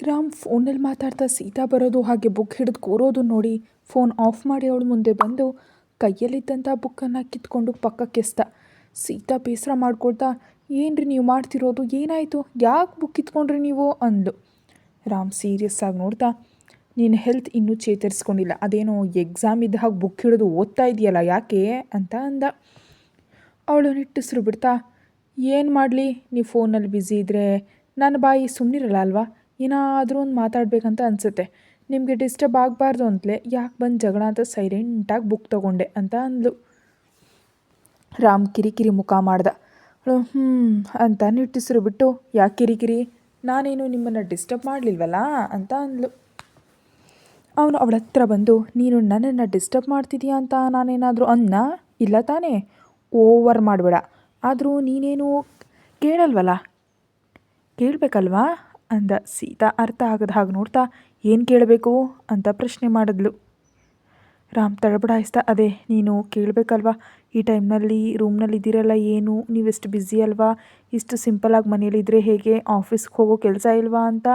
ರಾಮ್ ಫೋನಲ್ಲಿ ಮಾತಾಡ್ತಾ ಸೀತಾ ಬರೋದು ಹಾಗೆ ಬುಕ್ ಹಿಡಿದು ಕೂರೋದು ನೋಡಿ ಫೋನ್ ಆಫ್ ಮಾಡಿ ಅವಳು ಮುಂದೆ ಬಂದು ಕೈಯಲ್ಲಿದ್ದಂಥ ಬುಕ್ಕನ್ನು ಕಿತ್ಕೊಂಡು ಪಕ್ಕಕ್ಕೆಸ್ದ. ಸೀತಾ ಬೇಸರ ಮಾಡ್ಕೊಳ್ತಾ, ಏನ್ರಿ ನೀವು ಮಾಡ್ತಿರೋದು, ಏನಾಯಿತು, ಯಾಕೆ ಬುಕ್ ಕಿತ್ಕೊಂಡ್ರಿ ನೀವು ಅಂದ್ಲು. ರಾಮ್ ಸೀರಿಯಸ್ ಆಗಿ ನೋಡ್ತಾ, ನೀನು ಹೆಲ್ತ್ ಇನ್ನೂ ಚೇತರಿಸ್ಕೊಂಡಿಲ್ಲ, ಅದೇನೋ ಎಕ್ಸಾಮ್ ಇದ್ದ ಹಾಗೆ ಬುಕ್ ಹಿಡಿದು ಓದ್ತಾ ಇದೆಯಲ್ಲ ಯಾಕೆ ಅಂತ ಅಂದ. ಅವಳು ನಿಟ್ಟುಸಿರು ಬಿಡ್ತಾ, ಏನು ಮಾಡಲಿ, ನೀವು ಫೋನಲ್ಲಿ ಬ್ಯುಸಿ ಇದ್ದರೆ ನನ್ನ ಬಾಯಿ ಸುಮ್ಮನಿರಲ್ಲ ಅಲ್ವಾ, ಏನಾದರೂ ಒಂದು ಮಾತಾಡಬೇಕಂತ ಅನಿಸುತ್ತೆ, ನಿಮಗೆ ಡಿಸ್ಟರ್ಬ್ ಆಗಬಾರ್ದು ಅಂತಲೇ ಯಾಕೆ ಬಂದು ಜಗಳ ಅಂತ ಸೈಲೆಂಟಾಗಿ ಬುಕ್ ತೊಗೊಂಡೆ ಅಂತ ಅಂದ್ಲು. ರಾಮ್ ಕಿರಿಕಿರಿ ಮುಖ ಮಾಡ್ದ. ಅಂತ ನಿಟ್ಟುಸಿರು ಬಿಟ್ಟು, ಯಾಕೆ ಕಿರಿಕಿರಿ, ನಾನೇನು ನಿಮ್ಮನ್ನು ಡಿಸ್ಟರ್ಬ್ ಮಾಡಲಿಲ್ವಲ್ಲ ಅಂತ ಅಂದ್ಲು. ಅವನು ಅವಳ ಹತ್ರ ಬಂದು, ನೀನು ನನ್ನನ್ನು ಡಿಸ್ಟರ್ಬ್ ಮಾಡ್ತಿದೀಯ ಅಂತ ನಾನೇನಾದರೂ ಇಲ್ಲ ತಾನೇ, ಓವರ್ ಮಾಡಬೇಡ, ಆದರೂ ನೀನೇನು ಕೇಳಲ್ವಲ್ಲ, ಕೇಳಬೇಕಲ್ವಾ ಅಂದ. ಸೀತಾ ಅರ್ಥ ಆಗದ ಹಾಗೆ ನೋಡ್ತಾ, ಏನು ಕೇಳಬೇಕು ಅಂತ ಪ್ರಶ್ನೆ ಮಾಡಿದ್ಲು. ರಾಮ್ ತಡಬಡಾಯಿಸ್ತಾ, ಅದೇ ನೀನು ಕೇಳಬೇಕಲ್ವಾ, ಈ ಟೈಮ್ನಲ್ಲಿ ರೂಮ್ನಲ್ಲಿ ಇದ್ದೀರಲ್ಲ, ಏನು ನೀವೆಷ್ಟು ಬ್ಯುಸಿ ಅಲ್ವಾ, ಇಷ್ಟು ಸಿಂಪಲಾಗಿ ಮನೇಲಿದ್ದರೆ ಹೇಗೆ, ಆಫೀಸ್ಗೆ ಹೋಗೋ ಕೆಲಸ ಇಲ್ವಾ ಅಂತ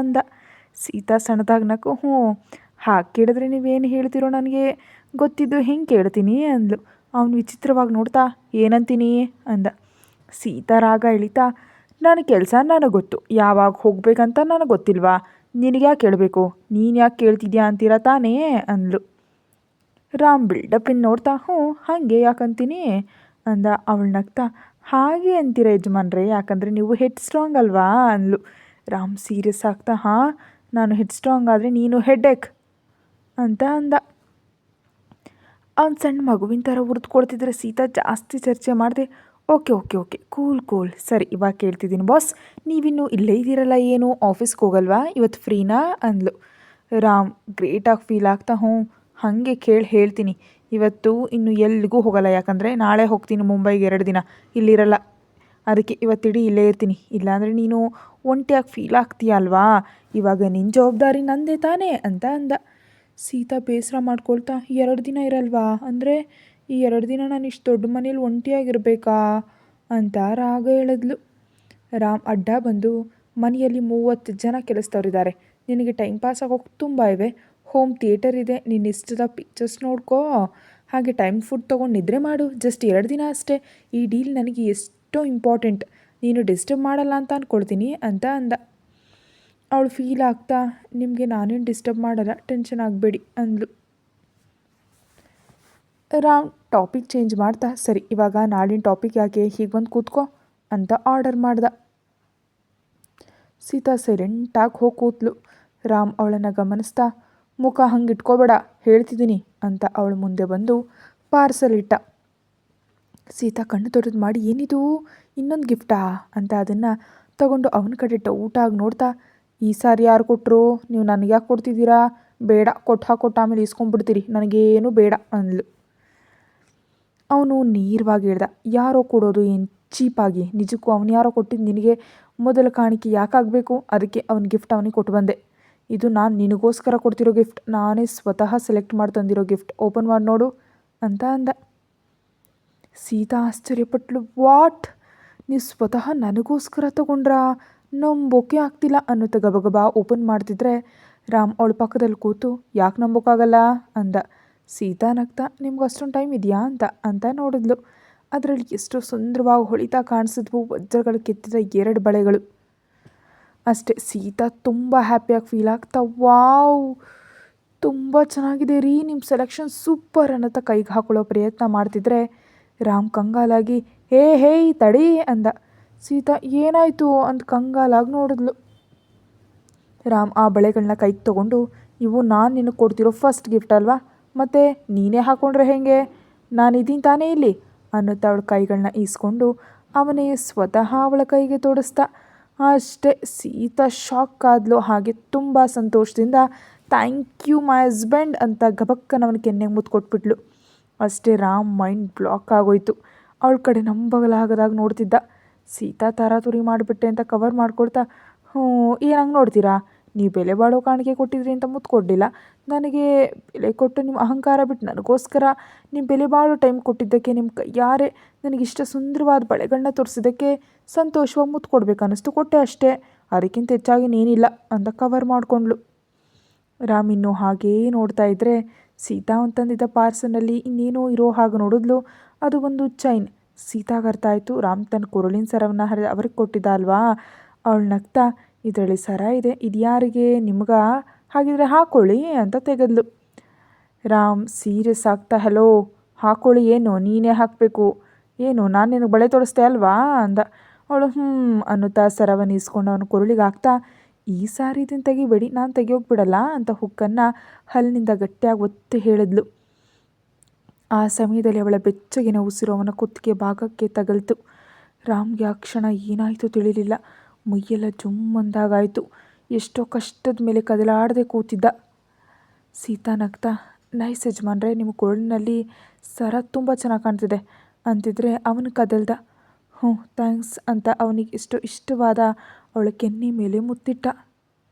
ಅಂದ. ಸೀತಾ ಸಣ್ಣದಾಗಿ ನಕ್ಕು, ಹಾಗೆ ಕೇಳಿದ್ರೆ ನೀವೇನು ಹೇಳ್ತಿರೋ ನನಗೆ ಗೊತ್ತಿದ್ದು ಹೆಂಗೆ ಕೇಳ್ತೀನಿ ಅಂದ್ಲು. ಅವನು ವಿಚಿತ್ರವಾಗಿ ನೋಡ್ತಾ, ಏನಂತೀನಿ ಅಂದ. ಸೀತಾ ರಾಗ ಇಳಿತಾ, ನನ್ನ ಕೆಲಸ ನನಗೆ ಗೊತ್ತು, ಯಾವಾಗ ಹೋಗಬೇಕಂತ ನನಗೆ ಗೊತ್ತಿಲ್ವಾ, ನಿನಗೆ ಯಾಕೆ ಕೇಳಬೇಕು, ನೀನು ಯಾಕೆ ಕೇಳ್ತಿದ್ಯಾ ಅಂತೀರ ತಾನೇ ಅಂದ್ಲು. ರಾಮ್ ಬಿಲ್ಡಪ್ಪಿನ ನೋಡ್ತಾ, ಹಾಗೆ ಯಾಕಂತೀನಿ ಅಂದ. ಅವಳು ನಗ್ತಾ, ಹಾಗೆ ಅಂತೀರ ಯಜಮಾನ್ರೆ, ಯಾಕಂದರೆ ನೀವು ಹೆಡ್ ಸ್ಟ್ರಾಂಗ್ ಅಲ್ವಾ ಅಂದ್ಲು. ರಾಮ್ ಸೀರಿಯಸ್ ಆಗ್ತಾ, ನಾನು ಹೆಡ್ ಸ್ಟ್ರಾಂಗ್ ಆದರೆ ನೀನು ಹೆಡ್ಏಕ್ ಅಂತ ಅಂದ. ಅವ್ನು ಸಣ್ಣ ಮಗುವಿನ ಥರ ಉರಿದುಕೊಳ್ತಿದ್ರೆ ಸೀತಾ ಜಾಸ್ತಿ ಚರ್ಚೆ ಮಾಡಿದೆ. ಓಕೆ ಕೂಲ್ ಸರಿ, ಇವಾಗ ಕೇಳ್ತಿದ್ದೀನಿ ಬಾಸ್, ನೀವಿನ್ನೂ ಇಲ್ಲೇ ಇದ್ದೀರಲ್ಲ, ಏನು ಆಫೀಸ್ಗೆ ಹೋಗಲ್ವಾ, ಇವತ್ತು ಫ್ರೀನಾ ಅಂದ್ಲು. ರಾಮ್ ಗ್ರೇಟಾಗಿ ಫೀಲ್ ಆಗ್ತಾ, ಹಾಗೆ ಹೇಳ್ತೀನಿ, ಇವತ್ತು ಇನ್ನು ಎಲ್ಲಿಗೂ ಹೋಗಲ್ಲ, ಯಾಕಂದರೆ ನಾಳೆ ಹೋಗ್ತೀನಿ ಮುಂಬೈಗೆ 2 ದಿನ, ಇಲ್ಲಿರಲ್ಲ, ಅದಕ್ಕೆ ಇವತ್ತಿಡೀ ಇಲ್ಲೇ ಇರ್ತೀನಿ, ಇಲ್ಲಾಂದರೆ ನೀನು ಒಂಟಿಯಾಗಿ ಫೀಲ್ ಆಗ್ತೀಯ ಅಲ್ವಾ, ಇವಾಗ ನಿನ್ನ ಜವಾಬ್ದಾರಿ ನಂದೇ ತಾನೇ ಅಂತ ಅಂದ. ಸೀತಾ ಬೇಸರ ಮಾಡ್ಕೊಳ್ತಾ, 2 ದಿನ ಇರಲ್ವಾ, ಅಂದರೆ ಈ 2 ದಿನ ನಾನು ಇಷ್ಟು ದೊಡ್ಡ ಮನೇಲಿ ಒಂಟಿಯಾಗಿರಬೇಕಾ ಅಂತ ರಾಗ ಹೇಳಿದ್ಲು. ರಾಮ್ ಅಡ್ಡ ಬಂದು, ಮನೆಯಲ್ಲಿ 30 ಜನ ಕೆಲಸದವರಿದ್ದಾರೆ, ನಿನಗೆ ಟೈಮ್ ಪಾಸ್ ಆಗೋಕ್ಕೆ ತುಂಬ ಇವೆ, ಹೋಮ್ ಥಿಯೇಟರ್ ಇದೆ, ನಿನ್ನ ಇಷ್ಟದ ಪಿಕ್ಚರ್ಸ್ ನೋಡ್ಕೋ, ಹಾಗೆ ಟೈಮ್ ಫುಡ್ ತೊಗೊಂಡು ನಿದ್ರೆ ಮಾಡು, ಜಸ್ಟ್ 2 ದಿನ ಅಷ್ಟೇ, ಈ ಡೀಲ್ ನನಗೆ ಎಷ್ಟೋ ಇಂಪಾರ್ಟೆಂಟ್, ನೀನು ಡಿಸ್ಟರ್ಬ್ ಮಾಡಲ್ಲ ಅಂತ ಅಂದ್ಕೊಳ್ತೀನಿ ಅಂತ ಅಂದ. ಅವಳು ಫೀಲ್ ಆಗ್ತಾ, ನಿಮಗೆ ನಾನೇನು ಡಿಸ್ಟರ್ಬ್ ಮಾಡಲ್ಲ, ಟೆನ್ಷನ್ ಆಗಬೇಡಿ ಅಂದ್ಲು. ರಾಮ್ ಟಾಪಿಕ್ ಚೇಂಜ್ ಮಾಡ್ತಾ, ಸರಿ ಇವಾಗ ನಾಳಿನ ಟಾಪಿಕ್ ಯಾಕೆ, ಹೀಗೆ ಬಂದು ಕೂತ್ಕೋ ಅಂತ ಆರ್ಡರ್ ಮಾಡ್ದ. ಸೀತಾ ಸೈಲೆಂಟಾಗಿ ಹೋಗಿ ಕೂತ್ಲು. ರಾಮ್ ಅವಳನ್ನು ಗಮನಿಸ್ತಾ, ಮುಖ ಹಂಗೆ ಇಟ್ಕೋಬೇಡ ಹೇಳ್ತಿದ್ದೀನಿ ಅಂತ ಅವಳು ಮುಂದೆ ಬಂದು ಪಾರ್ಸಲ್ ಇಟ್ಟ. ಸೀತಾ ಕಣ್ಣು ತೊಡೆದು ಮಾಡಿ, ಏನಿದು, ಇನ್ನೊಂದು ಗಿಫ್ಟಾ ಅಂತ ಅದನ್ನು ತಗೊಂಡು ಅವನ ಕಡೆ ಡೌಟಾಗಿ ನೋಡ್ತಾ, ಈ ಸಾರಿ ಯಾರು ಕೊಟ್ಟರು, ನೀವು ನನಗೆ ಯಾಕೆ ಕೊಡ್ತಿದ್ದೀರಾ, ಬೇಡ, ಕೊಟ್ಟು ಆಮೇಲೆ ಇಸ್ಕೊಂಡ್ಬಿಡ್ತೀರಿ, ನನಗೇನು ಬೇಡ ಅಂದ್ಲು. ಅವನು ನೇರವಾಗಿ ಹೇಳ್ದ, ಯಾರೋ ಕೊಡೋದು ಏನು ಚೀಪಾಗಿ, ನಿಜಕ್ಕೂ ಅವನು ಯಾರೋ ಕೊಟ್ಟಿದ್ದು ನಿನಗೆ ಮೊದಲ ಕಾಣಿಕೆ ಯಾಕಾಗಬೇಕು, ಅದಕ್ಕೆ ಅವನ ಗಿಫ್ಟ್ ಅವನಿಗೆ ಕೊಟ್ಟು ಬಂದೆ, ಇದು ನಾನು ನಿನಗೋಸ್ಕರ ಕೊಡ್ತಿರೋ ಗಿಫ್ಟ್, ನಾನೇ ಸ್ವತಃ ಸೆಲೆಕ್ಟ್ ಮಾಡಿ ತಂದಿರೋ ಗಿಫ್ಟ್, ಓಪನ್ ಮಾಡಿ ನೋಡು ಅಂತ ಅಂದ. ಸೀತಾ ಆಶ್ಚರ್ಯಪಟ್ಲು, ವಾಟ್, ನೀವು ಸ್ವತಃ ನನಗೋಸ್ಕರ ತಗೊಂಡ್ರಾ, ನಂಬೋಕೆ ಆಗ್ತಿಲ್ಲ ಅನ್ನುತ್ತಾ ಗಬಗಬಾ ಓಪನ್ ಮಾಡ್ತಿದ್ರೆ ರಾಮ್ ಅವಳ ಪಕ್ಕದಲ್ಲಿ ಕೂತು, ಯಾಕೆ ನಂಬೋಕ್ಕಾಗಲ್ಲ ಅಂದ. ಸೀತಾ ನಗ್ತಾ, ನಿಮ್ಗೆ ಅಷ್ಟೊಂದು ಟೈಮ್ ಇದೆಯಾ ಅಂತ ನೋಡಿದ್ಲು. ಅದರಲ್ಲಿ ಎಷ್ಟು ಸುಂದರವಾಗಿ ಹೊಳಿತಾ ಕಾಣಿಸಿದ್ವು ವಜ್ರಗಳು ಕೆತ್ತಿದ 2 ಬಳೆಗಳು ಅಷ್ಟೇ. ಸೀತಾ ತುಂಬ ಹ್ಯಾಪಿಯಾಗಿ ಫೀಲ್ ಆಗ್ತಾ, ವಾವ್, ತುಂಬ ಚೆನ್ನಾಗಿದೆ ರೀ, ನಿಮ್ಮ ಸೆಲೆಕ್ಷನ್ ಸೂಪರ್ ಅನ್ನತ್ತ ಕೈಗೆ ಹಾಕೊಳ್ಳೋ ಪ್ರಯತ್ನ ಮಾಡ್ತಿದ್ರೆ ರಾಮ್ ಕಂಗಾಲಾಗಿ, ಹೇಯ್ ತಡಿ ಅಂದ. ಸೀತಾ ಏನಾಯಿತು ಅಂತ ಕಂಗಾಲಾಗಿ ನೋಡಿದ್ಲು. ರಾಮ್ ಆ ಬಳೆಗಳನ್ನ ಕೈಗೆ ತೊಗೊಂಡು, ಇವು ನಾನು ನಿನಗೆ ಕೊಡ್ತಿರೋ ಫಸ್ಟ್ ಗಿಫ್ಟ್ ಅಲ್ವಾ, ಮತ್ತು ನೀನೇ ಹಾಕ್ಕೊಂಡ್ರೆ ಹೇಗೆ, ನಾನಿದ್ದೀನಿ ತಾನೇ ಇಲ್ಲಿ ಅನ್ನುತ್ತಾ ಅವಳ ಕೈಗಳನ್ನ ಈಸ್ಕೊಂಡು ಅವನೇ ಸ್ವತಃ ಅವಳ ಕೈಗೆ ತೊಡಿಸ್ದ. ಅಷ್ಟೇ, ಸೀತಾ ಶಾಕ್ ಆದ್ಲು. ಹಾಗೆ ತುಂಬ ಸಂತೋಷದಿಂದ ಥ್ಯಾಂಕ್ ಯು ಮೈ ಹಸ್ಬೆಂಡ್ ಅಂತ ಗಬಕ್ಕನವನ ಕೆನ್ನೆಗೆ ಮುತ್ತು ಕೊಟ್ಬಿಟ್ಲು. ಅಷ್ಟೇ, ರಾಮ್ ಮೈಂಡ್ ಬ್ಲಾಕ್ ಆಗೋಯ್ತು. ಅವಳ ಕಡೆ ನಂಬಲಾಗದಾಗ ನೋಡ್ತಿದ್ದ. ಸೀತಾ ತರಾತುರಿ ಮಾಡಿಬಿಟ್ಟೆ ಅಂತ ಕವರ್ ಮಾಡ್ಕೊಳ್ತಾ, ಏನಂಗೆ ನೋಡ್ತೀರಾ, ನೀವು ಬೆಲೆ ಬಾಳೋ ಕಾಣಿಕೆ ಕೊಟ್ಟಿದ್ರಿ ಅಂತ ಮುತ್ತು ಕೊಡಲಿಲ್ಲ, ನನಗೆ ಬೆಲೆ ಕೊಟ್ಟು ನಿಮ್ಮ ಅಹಂಕಾರ ಬಿಟ್ಟು ನನಗೋಸ್ಕರ ನೀವು ಬೆಲೆ ಬಾಳೋ ಟೈಮ್ ಕೊಟ್ಟಿದ್ದಕ್ಕೆ, ನಿಮ್ಮ ಕೈಯಾರೆ ನನಗಿಷ್ಟ ಸುಂದರವಾದ ಬಳೆಗಳನ್ನ ತೋರಿಸಿದ್ದಕ್ಕೆ ಸಂತೋಷವಾಗಿ ಮುತ್ತು ಕೊಡ್ಬೇಕು ಅನ್ನಿಸ್ತು, ಕೊಟ್ಟೆ ಅಷ್ಟೇ ಅದಕ್ಕಿಂತ ಹೆಚ್ಚಾಗಿ ನೀನಿಲ್ಲ ಅಂತ ಕವರ್ ಮಾಡಿಕೊಂಡ್ಳು. ರಾಮ್ ಇನ್ನೂ ಹಾಗೇ ನೋಡ್ತಾ ಇದ್ದರೆ ಸೀತಾ ಅಂತಂದಿದ್ದ ಪಾರ್ಸನಲ್ಲಿ ಇನ್ನೇನೋ ಇರೋ ಹಾಗೆ ನೋಡಿದ್ಲು. ಅದು ಒಂದು ಚೈನ್. ಸೀತಾಗೆ ಅರ್ಥ ಆಯಿತು, ರಾಮ್ ತನ್ನ ಕೊರಳಿನ ಸರವನ್ನು ಅವ್ರಿಗೆ ಕೊಟ್ಟಿದ್ದ ಅಲ್ವಾ. ಅವಳು ನಗ್ತಾ, ಇದರಲ್ಲಿ ಸರ ಇದೆ, ಇದು ಯಾರಿಗೆ, ನಿಮ್ಗೆ, ಹಾಗಿದ್ರೆ ಹಾಕೊಳ್ಳಿ ಅಂತ ತೆಗೆದ್ಲು. ರಾಮ್ ಸೀರಿಯಸ್ ಆಗ್ತಾ, ಹಲೋ, ಹಾಕೊಳ್ಳಿ, ಏನು ನೀನೇ ಹಾಕಬೇಕು, ಏನು ನಾನು ನಿನಗೆ ಬಳೆ ತೋರಿಸ್ತೆ ಅಲ್ವಾ ಅಂದ. ಅವಳು ಅನ್ನುತ್ತಾ ಸರವನ್ನು ಇಸ್ಕೊಂಡು ಅವನು ಕೊರಳಿಗೆ ಹಾಕ್ತಾ, ಈ ಸಾರಿ ಇದನ್ನು ತೆಗಿಬೇಡಿ, ನಾನು ತೆಗಿಯೋಗ್ಬಿಡಲ್ಲ ಅಂತ ಹುಕ್ಕನ್ನು ಹಲ್ಲಿನಿಂದ ಗಟ್ಟಿಯಾಗಿ ಒತ್ತಿ ಹೇಳಿದ್ಲು. ಆ ಸಮಯದಲ್ಲಿ ಅವಳ ಬೆಚ್ಚಗಿನ ಉಸಿರು ಅವನ ಕುತ್ತಿಗೆ ಭಾಗಕ್ಕೆ ತಗಲ್ತು. ರಾಮ್ಗೆ ಆ ಕ್ಷಣ ಏನಾಯಿತು ತಿಳಿಲಿಲ್ಲ. ಮೈಯೆಲ್ಲ ಜುಮ್ಮಂದಾಗಾಯಿತು. ಎಷ್ಟೋ ಕಷ್ಟದ ಮೇಲೆ ಕದಲಾಡದೆ ಕೂತಿದ್ದ. ಸೀತಾ ನಗ್ತಾ, ನೈಸ್ ಯಜಮಾನ್ರೆ, ನಿಮ್ಮ ಕೊರಳಿನಲ್ಲಿ ಸರ ತುಂಬ ಚೆನ್ನಾಗಿ ಕಾಣ್ತಿದೆ ಅಂತಿದ್ರೆ ಅವನು ಕದಲ್ದ. ಥ್ಯಾಂಕ್ಸ್ ಅಂತ ಅವನಿಗೆ ಇಷ್ಟವಾದ ಅವಳ ಕೆನ್ನೆ ಮೇಲೆ ಮುತ್ತಿಟ್ಟ.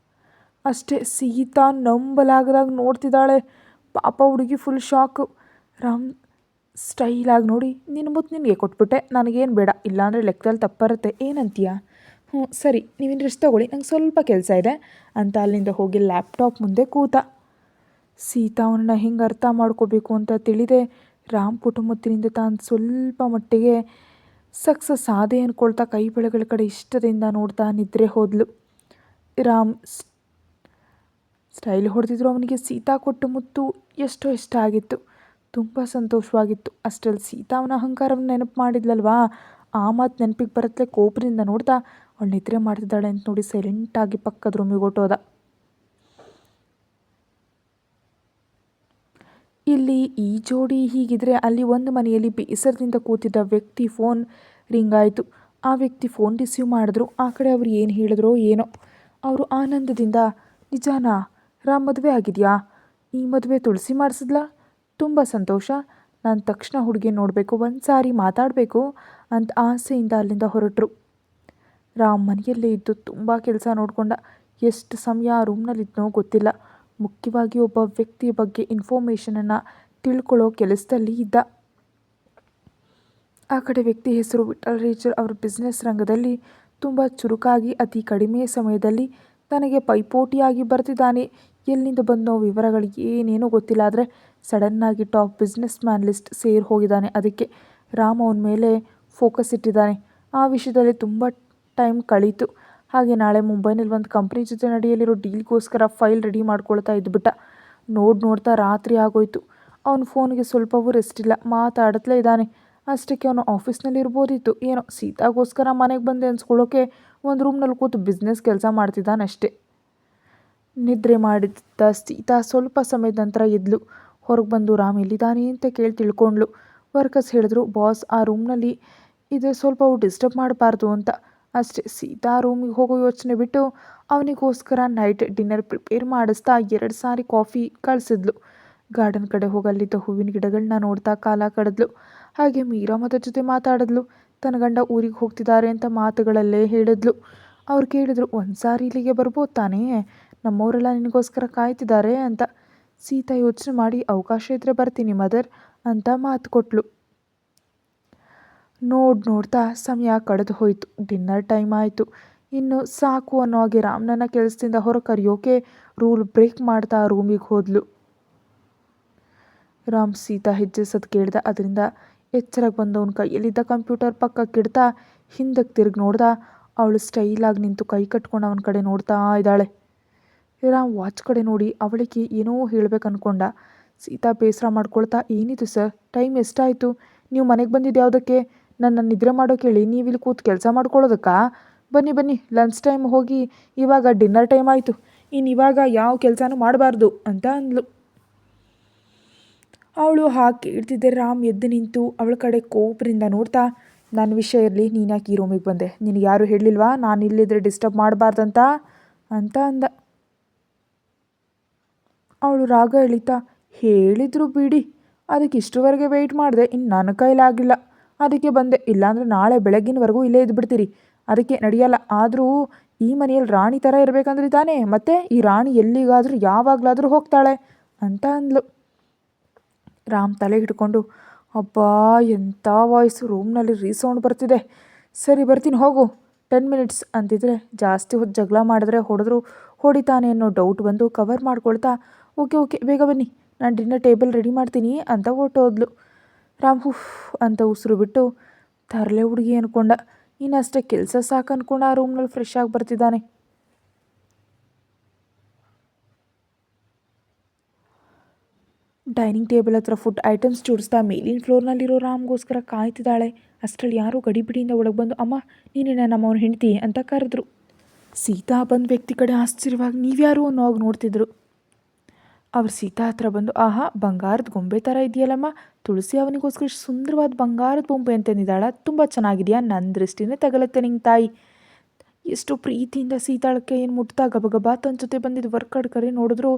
ಅಷ್ಟೇ. ಸೀತಾ ನಂಬಲಾಗದಾಗ ನೋಡ್ತಿದ್ದಾಳೆ. ಪಾಪ ಹುಡುಗಿ ಫುಲ್ ಶಾಕು. ರಾಮ್ ಸ್ಟೈಲಾಗಿ ನೋಡಿ, ನಿನ್ನ ಮುತ್ತು ನಿನಗೆ ಕೊಟ್ಬಿಟ್ಟೆ, ನನಗೇನು ಬೇಡ, ಇಲ್ಲಾಂದರೆ ಲೆಕ್ಕದಲ್ಲಿ ತಪ್ಪರುತ್ತೆ, ಏನಂತೀಯ? ಸರಿ, ನೀವಿನ್ನು ರೆಸ್ಟ್ ತಗೊಳ್ಳಿ, ನಂಗೆ ಸ್ವಲ್ಪ ಕೆಲಸ ಇದೆ ಅಂತ ಅಲ್ಲಿಂದ ಹೋಗಿ ಲ್ಯಾಪ್ಟಾಪ್ ಮುಂದೆ ಕೂತ. ಸೀತಾ ಅವನನ್ನು ಹೆಂಗೆ ಅರ್ಥ ಮಾಡ್ಕೋಬೇಕು ಅಂತ ತಿಳಿದೆ ರಾಮ್ ಕುಟುಂಬத்திನಿಂದ ತಾನು ಸ್ವಲ್ಪ ಮಟ್ಟಿಗೆ ಸಕ್ಸಸ್ ಆದೆ ಅಂದ್ಕೊಳ್ತಾ ಕೈ ಬೆಳೆಗಳ ಕಡೆ ಇಷ್ಟದಿಂದ ನೋಡ್ತಾ ನಿದ್ರೆ ಹೋದ್ಲು. ರಾಮ್ ಸ್ಟೈಲ್ ಹೊಡೆದಿದ್ರು. ಅವನಿಗೆ ಸೀತಾ ಕೊಟ್ಟ ಮುತ್ತು ಎಷ್ಟೋ ಇಷ್ಟ ಆಗಿತ್ತು, ತುಂಬ ಸಂತೋಷವಾಗಿತ್ತು. ಅಷ್ಟರಲ್ಲಿ ಸೀತಾ ಅವನ ಅಹಂಕಾರವನ್ನು ನೆನಪು ಮಾಡಿದ್ಲಲ್ವಾ, ಆ ಮಾತು ನೆನಪಿಗೆ ಬರತ್ಲೆ ಕೋಪದಿಂದ ನೋಡ್ತಾ ಅವಳು ನಿದ್ರೆ ಮಾಡ್ತಿದ್ದಾಳೆ ಅಂತ ನೋಡಿ ಸೈಲೆಂಟಾಗಿ ಪಕ್ಕದ ರೂಮಿಗೆ ಹೊಟ್ಟೋದ. ಇಲ್ಲಿ ಈ ಜೋಡಿ ಹೀಗಿದ್ರೆ ಅಲ್ಲಿ ಒಂದು ಮನೆಯಲ್ಲಿ ಬೇಸರದಿಂದ ಕೂತಿದ್ದ ವ್ಯಕ್ತಿ ಫೋನ್ ರಿಂಗ್ ಆಯಿತು. ಆ ವ್ಯಕ್ತಿ ಫೋನ್ ರಿಸೀವ್ ಮಾಡಿದ್ರು. ಆ ಕಡೆ ಅವರು ಏನು ಹೇಳಿದ್ರೋ ಏನೋ. ಅವರು ಆನಂದದಿಂದ, ನಿಜಾನಾ ರಾಮ್, ಮದುವೆ ಆಗಿದೆಯಾ? ಈ ಮದುವೆ ತುಳಸಿ ಮಾಡಿಸಿದ್ಲಾ? ತುಂಬ ಸಂತೋಷ, ನಾನು ತಕ್ಷಣ ಹುಡುಗಿ ನೋಡಬೇಕು, ಒಂದು ಸಾರಿ ಮಾತಾಡಬೇಕು ಅಂತ ಆಸೆಯಿಂದ ಅಲ್ಲಿಂದ ಹೊರಟರು. ರಾಮ್ ಮನೆಯಲ್ಲೇ ಇದ್ದು ತುಂಬ ಕೆಲಸ ನೋಡಿಕೊಂಡ. ಎಷ್ಟು ಸಮಯ ಆ ರೂಮ್ನಲ್ಲಿದ್ದನೋ ಗೊತ್ತಿಲ್ಲ. ಮುಖ್ಯವಾಗಿ ಒಬ್ಬ ವ್ಯಕ್ತಿಯ ಬಗ್ಗೆ ಇನ್ಫಾರ್ಮೇಷನನ್ನು ತಿಳ್ಕೊಳ್ಳೋ ಕೆಲಸದಲ್ಲಿ ಇದ್ದ. ಆ ಕಡೆ ವ್ಯಕ್ತಿ ಹೆಸರು ವಿಠಲ್ ರೇಚರ್. ಅವರು ಬಿಸ್ನೆಸ್ ರಂಗದಲ್ಲಿ ತುಂಬ ಚುರುಕಾಗಿ ಅತಿ ಕಡಿಮೆ ಸಮಯದಲ್ಲಿ ತನಗೆ ಪೈಪೋಟಿಯಾಗಿ ಬರ್ತಿದ್ದಾನೆ. ಎಲ್ಲಿಂದ ಬಂದೋ ವಿವರಗಳು ಏನೇನೋ ಗೊತ್ತಿಲ್ಲ, ಆದರೆ ಸಡನ್ನಾಗಿ ಟಾಪ್ ಬಿಸ್ನೆಸ್ ಮ್ಯಾನ್ ಲಿಸ್ಟ್ ಸೇರಿ ಹೋಗಿದ್ದಾನೆ. ಅದಕ್ಕೆ ರಾಮ್ ಅವನ ಮೇಲೆ ಫೋಕಸ್ ಇಟ್ಟಿದ್ದಾನೆ. ಆ ವಿಷಯದಲ್ಲಿ ತುಂಬ ಟೈಮ್ ಕಳೀತು. ಹಾಗೆ ನಾಳೆ ಮುಂಬೈನಲ್ಲಿ ಒಂದು ಕಂಪ್ನಿ ಜೊತೆ ನಡೆಯಲಿರೋ ಡೀಲ್ಗೋಸ್ಕರ ಫೈಲ್ ರೆಡಿ ಮಾಡ್ಕೊಳ್ತಾ ಇದ್ದುಬಿಟ್ಟ. ನೋಡ್ತಾ ರಾತ್ರಿ ಆಗೋಯ್ತು. ಅವನ ಫೋನ್ಗೆ ಸ್ವಲ್ಪವೂ ರೆಸ್ಟ್ ಇಲ್ಲ, ಮಾತಾಡತ್ಲೇ ಇದ್ದಾನೆ. ಅಷ್ಟಕ್ಕೆ ಅವನು ಆಫೀಸ್ನಲ್ಲಿ ಇರ್ಬೋದಿತ್ತು. ಏನೋ ಸೀತಾಗೋಸ್ಕರ ಮನೆಗೆ ಬಂದೆ ಅನ್ಸ್ಕೊಳ್ಳೋಕೆ ಒಂದು ರೂಮ್ನಲ್ಲಿ ಕೂತು ಬಿಸ್ನೆಸ್ ಕೆಲಸ ಮಾಡ್ತಿದ್ದಾನಷ್ಟೇ. ನಿದ್ರೆ ಮಾಡಿದ್ದ ಸೀತಾ ಸ್ವಲ್ಪ ಸಮಯದ ನಂತರ ಎದ್ಲು. ಹೊರಗೆ ಬಂದು ರಾಮ್ ಎಲ್ಲಿದ್ದಾನೆ ಅಂತ ಕೇಳಿ ತಿಳ್ಕೊಂಡ್ಳು. ವರ್ಕರ್ಸ್ ಹೇಳಿದ್ರು, ಬಾಸ್ ಆ ರೂಮ್ನಲ್ಲಿ ಇದೆ, ಸ್ವಲ್ಪ ಡಿಸ್ಟರ್ಬ್ ಮಾಡಬಾರ್ದು ಅಂತ. ಅಷ್ಟೇ. ಸೀತಾ ರೂಮಿಗೆ ಹೋಗೋ ಯೋಚನೆ ಬಿಟ್ಟು ಅವನಿಗೋಸ್ಕರ ನೈಟ್ ಡಿನ್ನರ್ ಪ್ರಿಪೇರ್ ಮಾಡಿಸ್ತಾ 2 ಸಾರಿ ಕಾಫಿ ಕಳಿಸಿದ್ಲು. ಗಾರ್ಡನ್ ಕಡೆ ಹೋಗಲ್ಲಿದ್ದ ಹೂವಿನ ಗಿಡಗಳನ್ನ ನೋಡ್ತಾ ಕಾಲ ಕಳೆದ್ಲು. ಹಾಗೆ ಮೀರಾಮದ ಜೊತೆ ಮಾತಾಡಿದ್ಲು. ತನ್ನ ಗಂಡ ಊರಿಗೆ ಹೋಗ್ತಿದ್ದಾರೆ ಅಂತ ಮಾತುಗಳಲ್ಲೇ ಹೇಳಿದ್ಲು. ಅವ್ರು ಕೇಳಿದ್ರು, ಒಂದು ಸಾರಿ ಇಲ್ಲಿಗೆ ಬರ್ಬೋದು ತಾನೇ, ನಮ್ಮವರೆಲ್ಲ ನಿನಗೋಸ್ಕರ ಕಾಯ್ತಿದ್ದಾರೆ ಅಂತ. ಸೀತಾ ಯೋಚನೆ ಮಾಡಿ, ಅವಕಾಶ ಇದ್ದರೆ ಬರ್ತೀನಿ ಮದರ್ ಅಂತ ಮಾತು ಕೊಟ್ಲು. ನೋಡ್ತಾ ಸಮಯ ಕಳೆದು ಹೋಯಿತು. ಡಿನ್ನರ್ ಟೈಮ್ ಆಯಿತು. ಇನ್ನು ಸಾಕು ಅನ್ನೋ ಹಾಗೆ ರಾಮ್ನನ್ನ ಕೆಲಸದಿಂದ ಹೊರ ಕರೆಯೋಕೆ ರೂಲ್ ಬ್ರೇಕ್ ಮಾಡ್ತಾ ರೂಮಿಗೆ ಹೋದ್ಲು. ರಾಮ್ ಸೀತಾ ಹೆಜ್ಜೆ ಸದ್ದು ಕೇಳ್ದ. ಅದರಿಂದ ಎಚ್ಚರಕ್ಕೆ ಬಂದವನ ಕೈಯಲ್ಲಿದ್ದ ಕಂಪ್ಯೂಟರ್ ಪಕ್ಕಕ್ಕಿಡ್ತಾ ಹಿಂದಕ್ಕೆ ತಿರುಗಿ ನೋಡ್ದ. ಅವಳು ಸ್ಟೈಲಾಗಿ ನಿಂತು ಕೈ ಕಟ್ಕೊಂಡು ಅವನ ಕಡೆ ನೋಡ್ತಾ ಇದ್ದಾಳೆ. ರಾಮ್ ವಾಚ್ ಕಡೆ ನೋಡಿ ಅವಳಿಗೆ ಏನೋ ಹೇಳ್ಬೇಕು ಅನ್ಕೊಂಡ. ಸೀತಾ ಬೇಸರ ಮಾಡ್ಕೊಳ್ತಾ, ಏನಿದು ಸರ್, ಟೈಮ್ ಎಷ್ಟಾಯಿತು? ನೀವು ಮನೆಗೆ ಬಂದಿದ್ದು ಯಾವುದಕ್ಕೆ? ನನ್ನ ನಿದ್ರೆ ಮಾಡೋಕೆ ಹೇಳಿ ನೀವಿಲ್ಲಿ ಕೂತು ಕೆಲಸ ಮಾಡ್ಕೊಳ್ಳೋದಕ್ಕಾ? ಬನ್ನಿ ಲಂಚ್ ಟೈಮ್ ಹೋಗಿ, ಇವಾಗ ಡಿನ್ನರ್ ಟೈಮ್ ಆಯಿತು, ಇನ್ನು ಇವಾಗ ಯಾವ ಕೆಲಸನೂ ಮಾಡಬಾರ್ದು ಅಂತ ಅಂದ್ಲು. ಅವಳು ಹಾಗೆ ಕೇಳ್ತಿದ್ದೆ. ರಾಮ್ ಎದ್ದು ನಿಂತು ಅವಳ ಕಡೆ ಕೋಪದಿಂದ ನೋಡ್ತಾ, ನನ್ನ ವಿಷಯ ಇರಲಿ, ನೀನು ಯಾಕೆ ಈ ರೂಮಿಗೆ ಬಂದೆ? ನಿನಗೆ ಯಾರು ಹೇಳಲಿಲ್ವಾ ನಾನು ಇಲ್ಲಿದ್ದರೆ ಡಿಸ್ಟರ್ಬ್ ಮಾಡಬಾರ್ದಂತ ಅಂತ ಅಂದ. ಅವಳು ರಾಗ ಎಳಿತಾ, ಹೇಳಿದ್ರು ಬಿಡಿ, ಅದಕ್ಕೆ ಇಷ್ಟುವರೆಗೆ ವೆಯ್ಟ್ ಮಾಡಿದೆ, ಇನ್ನು ನನ್ನ ಕೈಲಾಗಿಲ್ಲ, ಅದಕ್ಕೆ ಬಂದೆ, ಇಲ್ಲಾಂದರೆ ನಾಳೆ ಬೆಳಗ್ಗಿನವರೆಗೂ ಇಲ್ಲೇ ಇದ್ದುಬಿಡ್ತೀರಿ, ಅದಕ್ಕೆ ನಡೆಯಲ್ಲ. ಆದರೂ ಈ ಮನೆಯಲ್ಲಿ ರಾಣಿ ಥರ ಇರಬೇಕಂದ್ರೆ ತಾನೇ, ಮತ್ತೆ ಈ ರಾಣಿ ಎಲ್ಲಿಗಾದರೂ ಯಾವಾಗಲಾದರೂ ಹೋಗ್ತಾಳೆ ಅಂತ ಅಂದ್ಲು. ರಾಮ್ ತಲೆ ಹಿಡ್ಕೊಂಡು, ಅಬ್ಬಾ ಎಂಥ ವಾಯ್ಸು, ರೂಮ್ನಲ್ಲಿ ರೀಸೌಂಡ್ ಬರ್ತಿದೆ, ಸರಿ ಬರ್ತೀನಿ ಹೋಗು 10 ಮಿನಿಟ್ಸ್ ಅಂತಿದ್ರೆ ಜಾಸ್ತಿ ಹೊತ್ತು ಜಗಳ ಮಾಡಿದ್ರೆ ಹೊಡಿತಾನೆ ಅನ್ನೋ ಡೌಟ್ ಬಂದು ಕವರ್ ಮಾಡ್ಕೊಳ್ತಾ ಓಕೆ ಓಕೆ ಬೇಗ ಬನ್ನಿ, ನಾನು ಡಿನ್ನರ್ ಟೇಬಲ್ ರೆಡಿ ಮಾಡ್ತೀನಿ ಅಂತ ಹೊರಟೋದ್ಲು. ರಾಮ್ ಹುಫ್ ಅಂತ ಉಸಿರು ಬಿಟ್ಟು ತರಲೆ ಹುಡುಗಿ ಅಂದ್ಕೊಂಡ. ಇನ್ನಷ್ಟೇ ಕೆಲಸ ಸಾಕು ಅಂದ್ಕೊಂಡು ಆ ರೂಮ್ನಲ್ಲಿ ಫ್ರೆಶ್ ಆಗಿ ಬರ್ತಿದ್ದಾನೆ. ಡೈನಿಂಗ್ ಟೇಬಲ್ ಹತ್ರ ಫುಡ್ ಐಟಮ್ಸ್ ಜೋಡಿಸ್ತಾ ಮೇಲಿನ ಫ್ಲೋರ್ನಲ್ಲಿರೋ ರಾಮ್ಗೋಸ್ಕರ ಕಾಯ್ತಿದ್ದಾಳೆ. ಅಷ್ಟರಲ್ಲಿ ಯಾರೋ ಗಡಿಬಿಡಿಯಿಂದ ಒಳಗೆ ಬಂದು ಅಮ್ಮ ನೀನೇನ ನಮ್ಮವನು ಹೆಂಡ್ತಿ ಅಂತ ಕರೆದ್ರು. ಸೀತಾ ಬಂದ ವ್ಯಕ್ತಿ ಕಡೆ ಆಶ್ಚರ್ಯವಾಗಿ ನೀವ್ಯಾರು ಅನ್ನೋವಾಗ ನೋಡ್ತಿದ್ರು. ಅವ್ರು ಸೀತಾ ಹತ್ರ ಬಂದು ಆಹಾ ಬಂಗಾರದ ಗೊಂಬೆ ಥರ ಇದೆಯಲ್ಲಮ್ಮ, ತುಳಸಿ ಅವನಿಗೋಸ್ಕರ ಸುಂದರವಾದ ಬಂಗಾರದ ಬೊಂಬೆ ಅಂತಂದಿದ್ದಾಳ, ತುಂಬ ಚೆನ್ನಾಗಿದೆಯಾ, ನನ್ನ ದೃಷ್ಟಿನೇ ತಗಲತ್ತೆ ನಿಂಗೆ ತಾಯಿ. ಎಷ್ಟು ಪ್ರೀತಿಯಿಂದ ಸೀತಾಳಕ್ಕೆ ಏನು ಮುಟ್ತಾ ಗಬಗಬಾ ತನ್ನ ಜೊತೆ ಬಂದಿದ್ದು ವರ್ಕರ್ ಕರೆ ನೋಡಿದ್ರು.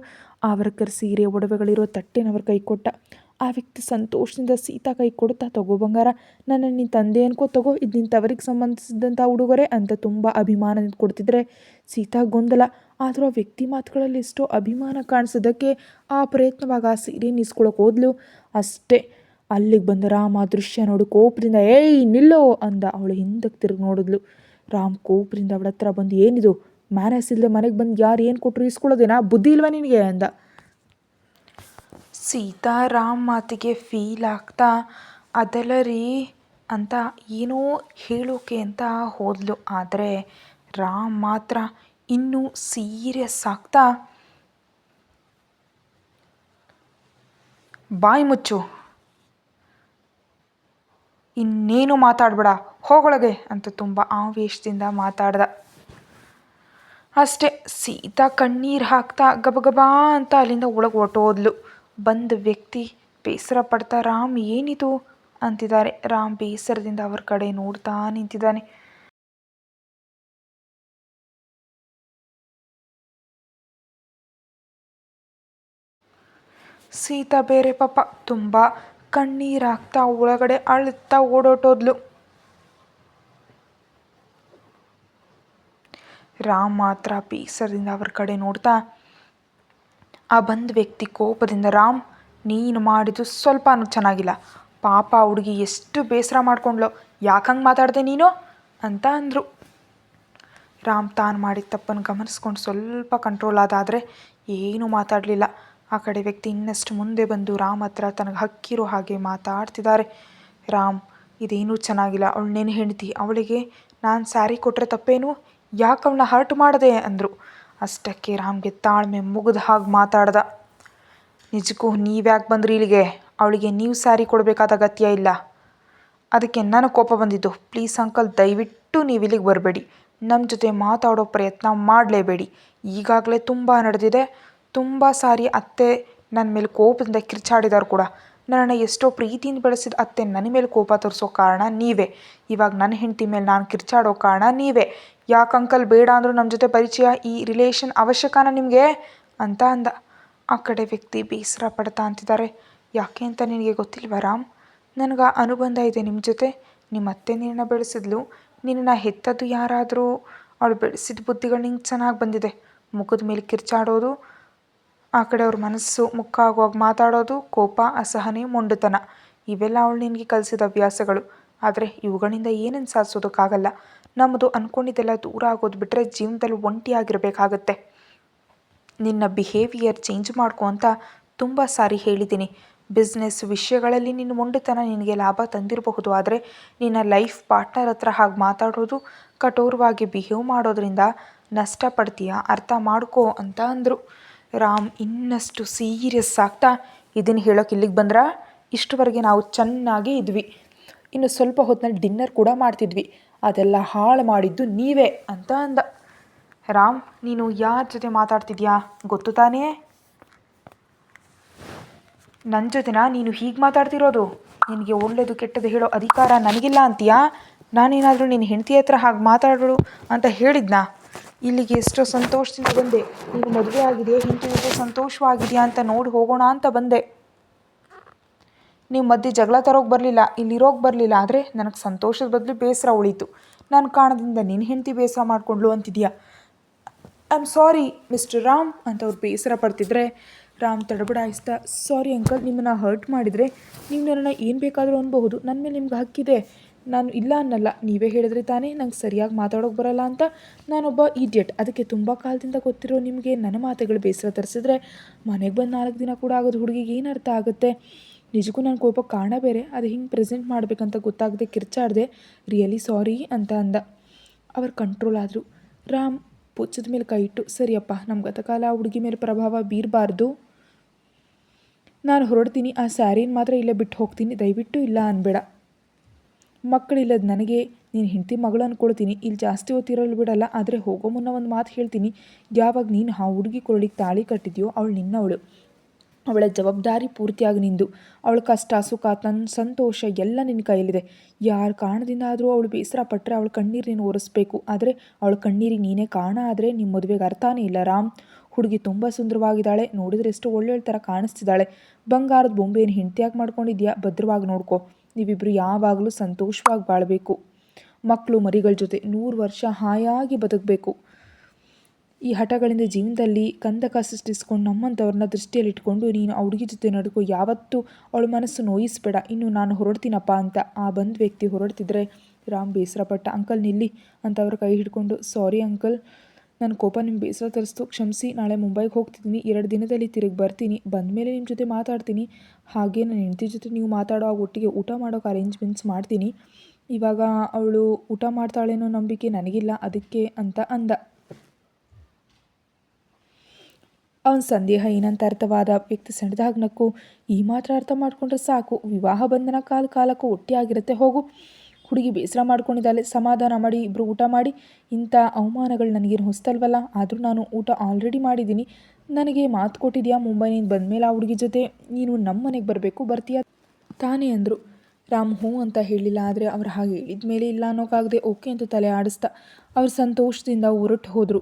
ಆ ವರ್ಕರ್ ಸೀರೆ ಒಡವೆಗಳಿರೋ ತಟ್ಟೆನ ಅವ್ರ ಕೈ ಕೊಟ್ಟ. ಆ ವ್ಯಕ್ತಿ ಸಂತೋಷದಿಂದ ಸೀತಾ ಕೈ ಕೊಡ್ತಾ ತಗೋ ಬಂಗಾರ, ನನ್ನ ನಿನ್ನ ತಂದೆ ಅನ್ಕೋ, ತಗೋ ಇದು ನಿನ್ನ ತವರಿಗೆ ಸಂಬಂಧಿಸಿದಂಥ ಉಡುಗೊರೆ ಅಂತ ತುಂಬ ಅಭಿಮಾನದಿಂದ ಕೊಡ್ತಿದ್ರೆ ಸೀತಾ ಗೊಂದಲ. ಆದರೂ ಆ ವ್ಯಕ್ತಿ ಮಾತುಗಳಲ್ಲಿ ಎಷ್ಟೋ ಅಭಿಮಾನ ಕಾಣಿಸೋದಕ್ಕೆ ಆ ಪ್ರಯತ್ನವಾಗ ಆ ಸೀರೆ ನಿಸ್ಕೊಳಕ್ಕೆ ಹೋದ್ಲು. ಅಷ್ಟೇ ಅಲ್ಲಿಗೆ ಬಂದ ರಾಮ್ ಆ ದೃಶ್ಯ ನೋಡಿ ಕೋಪದಿಂದ ಏಯ್ ನಿಲ್ಲೋ ಅಂದ. ಅವಳು ಹಿಂದಕ್ಕೆ ತಿರುಗಿ ನೋಡಿದ್ಲು. ರಾಮ್ ಕೋಪದಿಂದ ಅವಳ ಹತ್ರ ಬಂದು ಏನಿದು ಮ್ಯಾನೇಜ್ ಇಲ್ಲದೆ ಮನೆಗೆ ಬಂದು ಯಾರು ಏನು ಕೊಟ್ಟರು ಇಸ್ಕೊಳ್ಳೋದೇನಾ, ಬುದ್ಧಿ ಇಲ್ವಾ ನಿನಗೆ ಅಂದ. ಸೀತಾ ರಾಮ್ ಮಾತಿಗೆ ಫೀಲ್ ಆಗ್ತಾ ಅದೆಲ್ಲ ರೀ ಅಂತ ಏನೋ ಹೇಳೋಕೆ ಅಂತ ಹೋದ್ಲು. ಆದರೆ ರಾಮ್ ಮಾತ್ರ ಇನ್ನೂ ಸೀರಿಯಸ್ ಆಗ್ತಾ ಬಾಯಿ ಮುಚ್ಚು, ಇನ್ನೇನು ಮಾತಾಡಬೇಡ, ಹೋಗೊಳಗೆ ಅಂತ ತುಂಬ ಆವೇಶದಿಂದ ಮಾತಾಡ್ದ. ಅಷ್ಟೇ ಸೀತಾ ಕಣ್ಣೀರು ಹಾಕ್ತಾ ಗಬಗಬಾ ಅಂತ ಅಲ್ಲಿಂದ ಒಳಗೆ ಹೊರಟೋದ್ಲು. ಬಂದ ವ್ಯಕ್ತಿ ಬೇಸರ ಪಡ್ತಾ ರಾಮ್ ಏನಿದು ಅಂತಿದ್ದಾರೆ. ರಾಮ್ ಬೇಸರದಿಂದ ಅವ್ರ ಕಡೆ ನೋಡ್ತಾ ನಿಂತಿದ್ದಾನೆ. ಸೀತಾ ಬೇರೆ ಪಾಪ ತುಂಬ ಕಣ್ಣೀರಾಗ್ತಾ ಒಳಗಡೆ ಅಳುತ್ತಾ ಓಡೋಟೋದ್ಲು. ರಾಮ್ ಮಾತ್ರ ಬೇಸರದಿಂದ ಅವ್ರ ಕಡೆ ನೋಡ್ತಾ ಆ ಬಂದ ವ್ಯಕ್ತಿ ಕೋಪದಿಂದ ರಾಮ್ ನೀನು ಮಾಡಿದ್ದು ಸ್ವಲ್ಪನೂ ಚೆನ್ನಾಗಿಲ್ಲ, ಪಾಪ ಹುಡುಗಿ ಎಷ್ಟು ಬೇಸರ ಮಾಡ್ಕೊಂಡ್ಲೋ, ಯಾಕಂಗೆ ಮಾತಾಡಿದೆ ನೀನು ಅಂತ ಅಂದರು. ರಾಮ್ ತಾನು ಮಾಡಿದ ತಪ್ಪನ್ನು ಗಮನಿಸ್ಕೊಂಡು ಸ್ವಲ್ಪ ಕಂಟ್ರೋಲ್ ಆದಾದರೆ ಏನೂ ಮಾತಾಡಲಿಲ್ಲ. ಆ ಕಡೆ ವ್ಯಕ್ತಿ ಇನ್ನಷ್ಟು ಮುಂದೆ ಬಂದು ರಾಮ್ ಹತ್ರ ತನಗೆ ಹಕ್ಕಿರೋ ಹಾಗೆ ಮಾತಾಡ್ತಿದ್ದಾರೆ. ರಾಮ್ ಇದೇನೂ ಚೆನ್ನಾಗಿಲ್ಲ, ಅವಳು ನೆನೆ ಹೆಂಡ್ತಿ, ಅವಳಿಗೆ ನಾನು ಸ್ಯಾರಿ ಕೊಟ್ಟರೆ ತಪ್ಪೇನು, ಯಾಕೆ ಅವಳನ್ನ ಹರ್ಟ್ ಮಾಡಿದೆ ಅಂದರು. ಅಷ್ಟಕ್ಕೆ ರಾಮ್ಗೆ ತಾಳ್ಮೆ ಮುಗಿದ ಹಾಗೆ ಮಾತಾಡ್ದ. ನಿಜಕ್ಕೂ ನೀವ್ಯಾಕೆ ಬಂದ್ರಿ ಇಲ್ಲಿಗೆ, ಅವಳಿಗೆ ನೀವು ಸ್ಯಾರಿ ಕೊಡಬೇಕಾದ ಅಗತ್ಯ ಇಲ್ಲ, ಅದಕ್ಕೆ ನನಗೆ ಕೋಪ ಬಂದಿದ್ದು. ಪ್ಲೀಸ್ ಅಂಕಲ್ ದಯವಿಟ್ಟು ನೀವು ಇಲ್ಲಿಗೆ ಬರಬೇಡಿ, ನಮ್ಮ ಜೊತೆ ಮಾತಾಡೋ ಪ್ರಯತ್ನ ಮಾಡಲೇಬೇಡಿ. ಈಗಾಗಲೇ ತುಂಬ ನಡೆದಿದೆ, ತುಂಬ ಸಾರಿ ಅತ್ತೆ ನನ್ನ ಮೇಲೆ ಕೋಪದಿಂದ ಕಿರ್ಚಾಡಿದಾರು ಕೂಡ. ನನ್ನನ್ನು ಎಷ್ಟೋ ಪ್ರೀತಿಯಿಂದ ಬೆಳೆಸಿದ ಅತ್ತೆ ನನ್ನ ಮೇಲೆ ಕೋಪ ತೋರಿಸೋ ಕಾರಣ ನೀವೇ, ಇವಾಗ ನನ್ನ ಹೆಂಡತಿ ಮೇಲೆ ನಾನು ಕಿರ್ಚಾಡೋ ಕಾರಣ ನೀವೇ. ಯಾಕೆ ಅಂಕಲ್ ಬೇಡ ಅಂದರೂ ನಮ್ಮ ಜೊತೆ ಪರಿಚಯ, ಈ ರಿಲೇಷನ್ ಅವಶ್ಯಕನ ನಿಮಗೆ ಅಂತ ಅಂದ. ಆ ಕಡೆ ವ್ಯಕ್ತಿ ಬೇಸರ ಪಡ್ತಾ ಅಂತಿದ್ದಾರೆ. ಯಾಕೆ ಅಂತ ನಿನಗೆ ಗೊತ್ತಿಲ್ವಾ ರಾಮ್, ನನಗೆ ಅನುಬಂಧ ಇದೆ ನಿಮ್ಮ ಜೊತೆ. ನಿಮ್ಮ ಅತ್ತೆ ನಿನ್ನ ಬೆಳೆಸಿದ್ಲು, ನಿನ್ನ ಹೆತ್ತದ್ದು ಯಾರಾದರೂ ಅವಳು ಬೆಳೆಸಿದ ಬುದ್ಧಿಗಳು ನಿಂಗೆ ಚೆನ್ನಾಗಿ ಬಂದಿದೆ. ಮುಖದ ಮೇಲೆ ಕಿರ್ಚಾಡೋದು, ಆ ಕಡೆ ಅವ್ರ ಮನಸ್ಸು ಮುಖ ಆಗುವಾಗ ಮಾತಾಡೋದು, ಕೋಪ, ಅಸಹನೆ, ಮೊಂಡುತನ, ಇವೆಲ್ಲ ಅವಳು ನಿನಗೆ ಕಲಿಸಿದ ಅಭ್ಯಾಸಗಳು. ಆದರೆ ಇವುಗಳಿಂದ ಏನನ್ನು ಸಾಧಿಸೋದಕ್ಕಾಗಲ್ಲ. ನಮ್ಮದು ಅಂದ್ಕೊಂಡಿದ್ದೆಲ್ಲ ದೂರ ಆಗೋದು ಬಿಟ್ಟರೆ ಜೀವನದಲ್ಲಿ ಒಂಟಿಯಾಗಿರಬೇಕಾಗತ್ತೆ. ನಿನ್ನ ಬಿಹೇವಿಯರ್ ಚೇಂಜ್ ಮಾಡ್ಕೊ ಅಂತ ತುಂಬ ಸಾರಿ ಹೇಳಿದ್ದೀನಿ. ಬಿಸ್ನೆಸ್ ವಿಷಯಗಳಲ್ಲಿ ನಿನ್ನ ಮೊಂಡುತನ ನಿನಗೆ ಲಾಭ ತಂದಿರಬಹುದು, ಆದರೆ ನಿನ್ನ ಲೈಫ್ ಪಾರ್ಟ್ನರ್ ಹತ್ರ ಹಾಗೆ ಮಾತಾಡೋದು, ಕಠೋರವಾಗಿ ಬಿಹೇವ್ ಮಾಡೋದ್ರಿಂದ ನಷ್ಟ ಪಡ್ತೀಯ, ಅರ್ಥ ಮಾಡ್ಕೋ ಅಂತ ಅಂದರು. ರಾಮ್ ಇನ್ನಷ್ಟು ಸೀರಿಯಸ್ ಆಗ್ತಾ ಇದನ್ನು ಹೇಳೋಕೆ ಇಲ್ಲಿಗೆ ಬಂದ್ರ, ಇಷ್ಟವರೆಗೆ ನಾವು ಚೆನ್ನಾಗೇ ಇದ್ವಿ, ಇನ್ನು ಸ್ವಲ್ಪ ಹೊತ್ತಿನಲ್ಲಿ ಡಿನ್ನರ್ ಕೂಡ ಮಾಡ್ತಿದ್ವಿ, ಅದೆಲ್ಲ ಹಾಳು ಮಾಡಿದ್ದು ನೀವೇ ಅಂತ ಅಂದ. ರಾಮ್ ನೀನು ಯಾರ ಜೊತೆ ಮಾತಾಡ್ತಿದ್ಯಾ ಗೊತ್ತು ತಾನೇ, ನನ್ನ ಜೊತೆನಾ ನೀನು ಹೀಗೆ ಮಾತಾಡ್ತಿರೋದು? ನಿನಗೆ ಒಳ್ಳೆಯದು ಕೆಟ್ಟದ್ದು ಹೇಳೋ ಅಧಿಕಾರ ನನಗಿಲ್ಲ ಅಂತೀಯಾ? ನಾನೇನಾದರೂ ನಿನ್ನ ಹೆಂಡತಿ ಹತ್ರ ಹಾಗೆ ಮಾತಾಡೋಳು ಅಂತ ಹೇಳಿದ್ನಾ? ಇಲ್ಲಿಗೆ ಎಷ್ಟೋ ಸಂತೋಷದಿಂದ ಬಂದೆ, ನೀನು ಮದುವೆ ಆಗಿದೆ, ಹೆಂಡತಿ ಜೊತೆ ಸಂತೋಷವಾಗಿದೆಯಾ ಅಂತ ನೋಡಿ ಹೋಗೋಣ ಅಂತ ಬಂದೆ. ನೀವು ಮಧ್ಯೆ ಜಗಳ ತರೋಕೆ ಬರಲಿಲ್ಲ, ಇಲ್ಲಿರೋಕೆ ಬರಲಿಲ್ಲ, ಆದರೆ ನನಗೆ ಸಂತೋಷದ ಬದಲು ಬೇಸರ ಉಳೀತು. ನನ್ನ ಕಾರಣದಿಂದ ನಿನ್ನ ಹೆಂಡತಿ ಬೇಸರ ಮಾಡಿಕೊಂಡ್ಲು ಅಂತಿದ್ಯಾ? I am sorry mister Ram ಅಂತ ಅವ್ರು ಬೇಸರ ಪಡ್ತಿದ್ರೆ ರಾಮ್ ತಡಬಡಾಯಿಸ್ತಾ ಸಾರಿ ಅಂಕಲ್, ನಿಮ್ಮನ್ನು ಹರ್ಟ್ ಮಾಡಿದರೆ ನೀವು ನನ್ನನ್ನು ಏನು ಬೇಕಾದರೂ ಅನ್ಬಹುದು, ನನ್ನ ಮೇಲೆ ನಿಮ್ಗೆ ಹಕ್ಕಿದೆ, ನಾನು ಇಲ್ಲ ಅನ್ನಲ್ಲ, ನೀವೇ ಹೇಳಿದ್ರೆ ತಾನೇ ನಂಗೆ ಸರಿಯಾಗಿ ಮಾತಾಡೋಕೆ ಬರಲ್ಲ ಅಂತ. ನಾನೊಬ್ಬ ಈಡಿಯಟ್. ಅದಕ್ಕೆ ತುಂಬ ಕಾಲದಿಂದ ಗೊತ್ತಿರೋ ನಿಮಗೆ ನನ್ನ ಮಾತುಗಳು ಬೇಸರ ತರಿಸಿದ್ರೆ ಮನೆಗೆ ಬಂದು 4 ದಿನ ಕೂಡ ಆಗೋದು ಹುಡುಗಿಗೆ ಏನು ಅರ್ಥ ಆಗುತ್ತೆ? ನಿಜಕ್ಕೂ ನನ್ನ ಕೋಪಕ್ಕೆ ಕಾರಣ ಬೇರೆ. ಅದು ಹಿಂಗೆ ಪ್ರೆಸೆಂಟ್ ಮಾಡಬೇಕಂತ ಗೊತ್ತಾಗದೆ ಕಿರ್ಚಾಡಿದೆ. ರಿಯಲಿ ಸಾರಿ ಅಂತ ಅಂದ. ಅವ್ರು ಕಂಟ್ರೋಲ್ ಆದರು. ರಾಮ್ ಪುಚ್ಚದ ಮೇಲೆ ಕೈ ಇಟ್ಟು, ಸರಿಯಪ್ಪ, ನಮ್ಮ ಗತಕಾಲ ಹುಡುಗಿ ಮೇಲೆ ಪ್ರಭಾವ ಬೀರಬಾರ್ದು. ನಾನು ಹೊರಡ್ತೀನಿ. ಆ ಸ್ಯಾರಿನ ಮಾತ್ರ ಇಲ್ಲೇ ಬಿಟ್ಟು ಹೋಗ್ತೀನಿ. ದಯವಿಟ್ಟು ಇಲ್ಲ ಅನ್ಬೇಡ. ಮಕ್ಕಳಿಲ್ಲದ ನನಗೆ ನೀನು ಹೆಂಡತಿ ಮಗಳು ಅಂದ್ಕೊಳ್ತೀನಿ. ಇಲ್ಲಿ ಜಾಸ್ತಿ ಹೊತ್ತಿರಲು ಬಿಡಲ್ಲ. ಆದರೆ ಹೋಗೋ ಮುನ್ನ ಒಂದು ಮಾತು ಹೇಳ್ತೀನಿ. ಯಾವಾಗ ನೀನು ಆ ಹುಡುಗಿ ಕೊರಳಿಗೆ ತಾಳಿ ಕಟ್ಟಿದ್ಯೋ ಅವಳು ನಿನ್ನವಳು. ಅವಳ ಜವಾಬ್ದಾರಿ ಪೂರ್ತಿಯಾಗಿ ನಿಂದು. ಅವಳ ಕಷ್ಟ ಸುಖ ಸಂತೋಷ ಎಲ್ಲ ನಿನ್ನ ಕೈಯಲ್ಲಿದೆ. ಯಾರ ಕಾರಣದಿಂದ ಆದರೂ ಅವಳು ಬೇಸರ ಪಟ್ಟರೆ ಅವಳ ಕಣ್ಣೀರು ನೀನು ಒರೆಸ್ಬೇಕು. ಆದರೆ ಅವಳ ಕಣ್ಣೀರಿಗೆ ನೀನೇ ಕಾರಣ ಆದರೆ ನಿಮ್ಮ ಮದುವೆಗೆ ಅರ್ಥನೇ ಇಲ್ಲ ರಾಮ್. ಹುಡುಗಿ ತುಂಬ ಸುಂದರವಾಗಿದ್ದಾಳೆ. ನೋಡಿದ್ರೆ ಎಷ್ಟು ಒಳ್ಳೆಯ ಥರ ಕಾಣಿಸ್ತಿದ್ದಾಳೆ. ಬಂಗಾರದ ಬೊಂಬೆಯನ್ನು ಹೆಂಡತಿಯಾಗಿ ಮಾಡ್ಕೊಂಡಿದ್ಯಾ. ಭದ್ರವಾಗಿ ನೋಡ್ಕೊ. ನೀವಿಬ್ಬರು ಯಾವಾಗಲೂ ಸಂತೋಷವಾಗಿ ಬಾಳಬೇಕು. ಮಕ್ಕಳು ಮರಿಗಳ ಜೊತೆ 100 ವರ್ಷ ಹಾಯಾಗಿ ಬದುಕಬೇಕು. ಈ ಹಠಗಳಿಂದ ಜೀವನದಲ್ಲಿ ಕಂದಕ ಸೃಷ್ಟಿಸ್ಕೊಂಡು ನಮ್ಮಂಥವ್ರನ್ನ ದೃಷ್ಟಿಯಲ್ಲಿಟ್ಕೊಂಡು ನೀನು ಹುಡುಗಿ ಜೊತೆ ನಡ್ಕೊ. ಯಾವತ್ತೂ ಅವಳ ಮನಸ್ಸು ನೋಯಿಸ್ಬೇಡ. ಇನ್ನು ನಾನು ಹೊರಡ್ತೀನಪ್ಪ ಅಂತ ಆ ಬಂದ ವ್ಯಕ್ತಿ ಹೊರಡ್ತಿದ್ರೆ ರಾಮ್ ಬೇಸರಪಟ್ಟ. ಅಂಕಲ್ ನಿಲ್ಲಿ ಅಂತ ಅವ್ರ ಕೈ ಹಿಡ್ಕೊಂಡು, ಸಾರಿ ಅಂಕಲ್, ನನ್ನ ಕೋಪ ನಿಮ್ಮ ಬೇಸರ ತರಿಸ್ತು, ಕ್ಷಮಿಸಿ. ನಾಳೆ ಮುಂಬೈಗೆ ಹೋಗ್ತಿದ್ದೀನಿ. 2 ದಿನದಲ್ಲಿ ತಿರುಗಿ ಬರ್ತೀನಿ. ಬಂದಮೇಲೆ ನಿಮ್ಮ ಜೊತೆ ಮಾತಾಡ್ತೀನಿ. ಹಾಗೆ ನನ್ನ ಹೆಂಡತಿ ಜೊತೆ ನೀವು ಮಾತಾಡೋ ಒಟ್ಟಿಗೆ ಊಟ ಮಾಡೋಕೆ ಅರೇಂಜ್ಮೆಂಟ್ಸ್ ಮಾಡ್ತೀನಿ. ಇವಾಗ ಅವಳು ಊಟ ಮಾಡ್ತಾಳೇನೋ ನಂಬಿಕೆ ನನಗಿಲ್ಲ, ಅದಕ್ಕೆ ಅಂತ ಅಂದ. ಅವನ ಸಂದೇಹ ಏನಂತ ಅರ್ಥವಾದ. ವ್ಯಕ್ತಿ ಸಣ್ಣದಾಗಿ ನಕ್ಕು, ಈ ಮಾತ್ರ ಅರ್ಥ ಮಾಡ್ಕೊಂಡ್ರೆ ಸಾಕು. ವಿವಾಹ ಬಂಧನ ಕಾಲಕ್ಕೂ ಒಟ್ಟಿಯಾಗಿರುತ್ತೆ. ಹೋಗು. ಹುಡುಗಿ ಬೇಸರ ಮಾಡ್ಕೊಂಡಿದ್ದಾಳೆ. ಸಮಾಧಾನ ಮಾಡಿ ಇಬ್ಬರು ಊಟ ಮಾಡಿ. ಇಂಥ ಅವಮಾನಗಳು ನನಗೇನು ಹೊಸ್ತಲ್ವಲ್ಲ. ಆದರೂ ನಾನು ಊಟ ಆಲ್ರೆಡಿ ಮಾಡಿದ್ದೀನಿ. ನನಗೆ ಮಾತು ಕೊಟ್ಟಿದ್ಯಾ ಮುಂಬೈನಿಂದ ಬಂದಮೇಲೆ ಆ ಹುಡುಗಿ ಜೊತೆ ನೀನು ನಮ್ಮ ಮನೆಗೆ ಬರಬೇಕು, ಬರ್ತೀಯಾ ತಾನೇ ಅಂದರು. ರಾಮ್ ಹ್ಞೂ ಅಂತ ಹೇಳಿಲ್ಲ. ಆದರೆ ಅವ್ರು ಹಾಗೆ ಹೇಳಿದ ಮೇಲೆ ಇಲ್ಲ ಅನ್ನೋಕ್ಕಾಗದೆ ಓಕೆ ಅಂತ ತಲೆ ಆಡಿಸ್ತಾ ಅವ್ರು ಸಂತೋಷದಿಂದ ಹೊರಟು ಹೋದರು.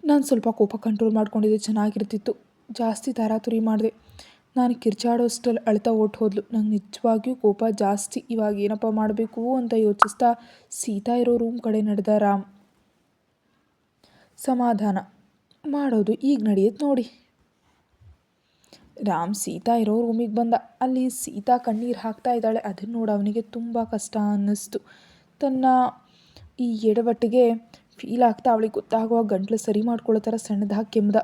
ನಾನು ಸ್ವಲ್ಪ ಕೋಪ ಕಂಟ್ರೋಲ್ ಮಾಡ್ಕೊಂಡಿದ್ದೆ, ಚೆನ್ನಾಗಿರ್ತಿತ್ತು. ಜಾಸ್ತಿ ತರಾತುರಿ ಮಾಡಿದೆ. ನಾನು ಕಿರ್ಚಾಡೋಷ್ಟರಲ್ಲಿ ಅಳ್ತಾ ಓಟ್ ಹೋದ್ಲು. ನಂಗೆ ನಿಜವಾಗಿಯೂ ಕೋಪ ಜಾಸ್ತಿ. ಇವಾಗ ಏನಪ್ಪ ಮಾಡಬೇಕು ಅಂತ ಯೋಚಿಸ್ತಾ ಸೀತಾ ಇರೋ ರೂಮ್ ಕಡೆ ನಡೆದ ರಾಮ್. ಸಮಾಧಾನ ಮಾಡೋದು ಈಗ ನಡೆಯುತ್ತೆ ನೋಡಿ. ರಾಮ್ ಸೀತಾ ಇರೋ ರೂಮಿಗೆ ಬಂದ. ಅಲ್ಲಿ ಸೀತಾ ಕಣ್ಣೀರು ಹಾಕ್ತಾ ಇದ್ದಾಳೆ. ಅದನ್ನು ನೋಡಿ ಅವನಿಗೆ ತುಂಬ ಕಷ್ಟ ಅನ್ನಿಸ್ತು. ತನ್ನ ಈ ಎಡವಟ್ಟಿಗೆ ಫೀಲ್ ಆಗ್ತಾ ಅವಳಿಗೆ ಗೊತ್ತಾಗುವಾಗ ಗಂಟ್ಲು ಸರಿ ಮಾಡ್ಕೊಳ್ಳೋ ಥರ ಸಣ್ಣದಾಗಿ ಕೆಮ್ದ.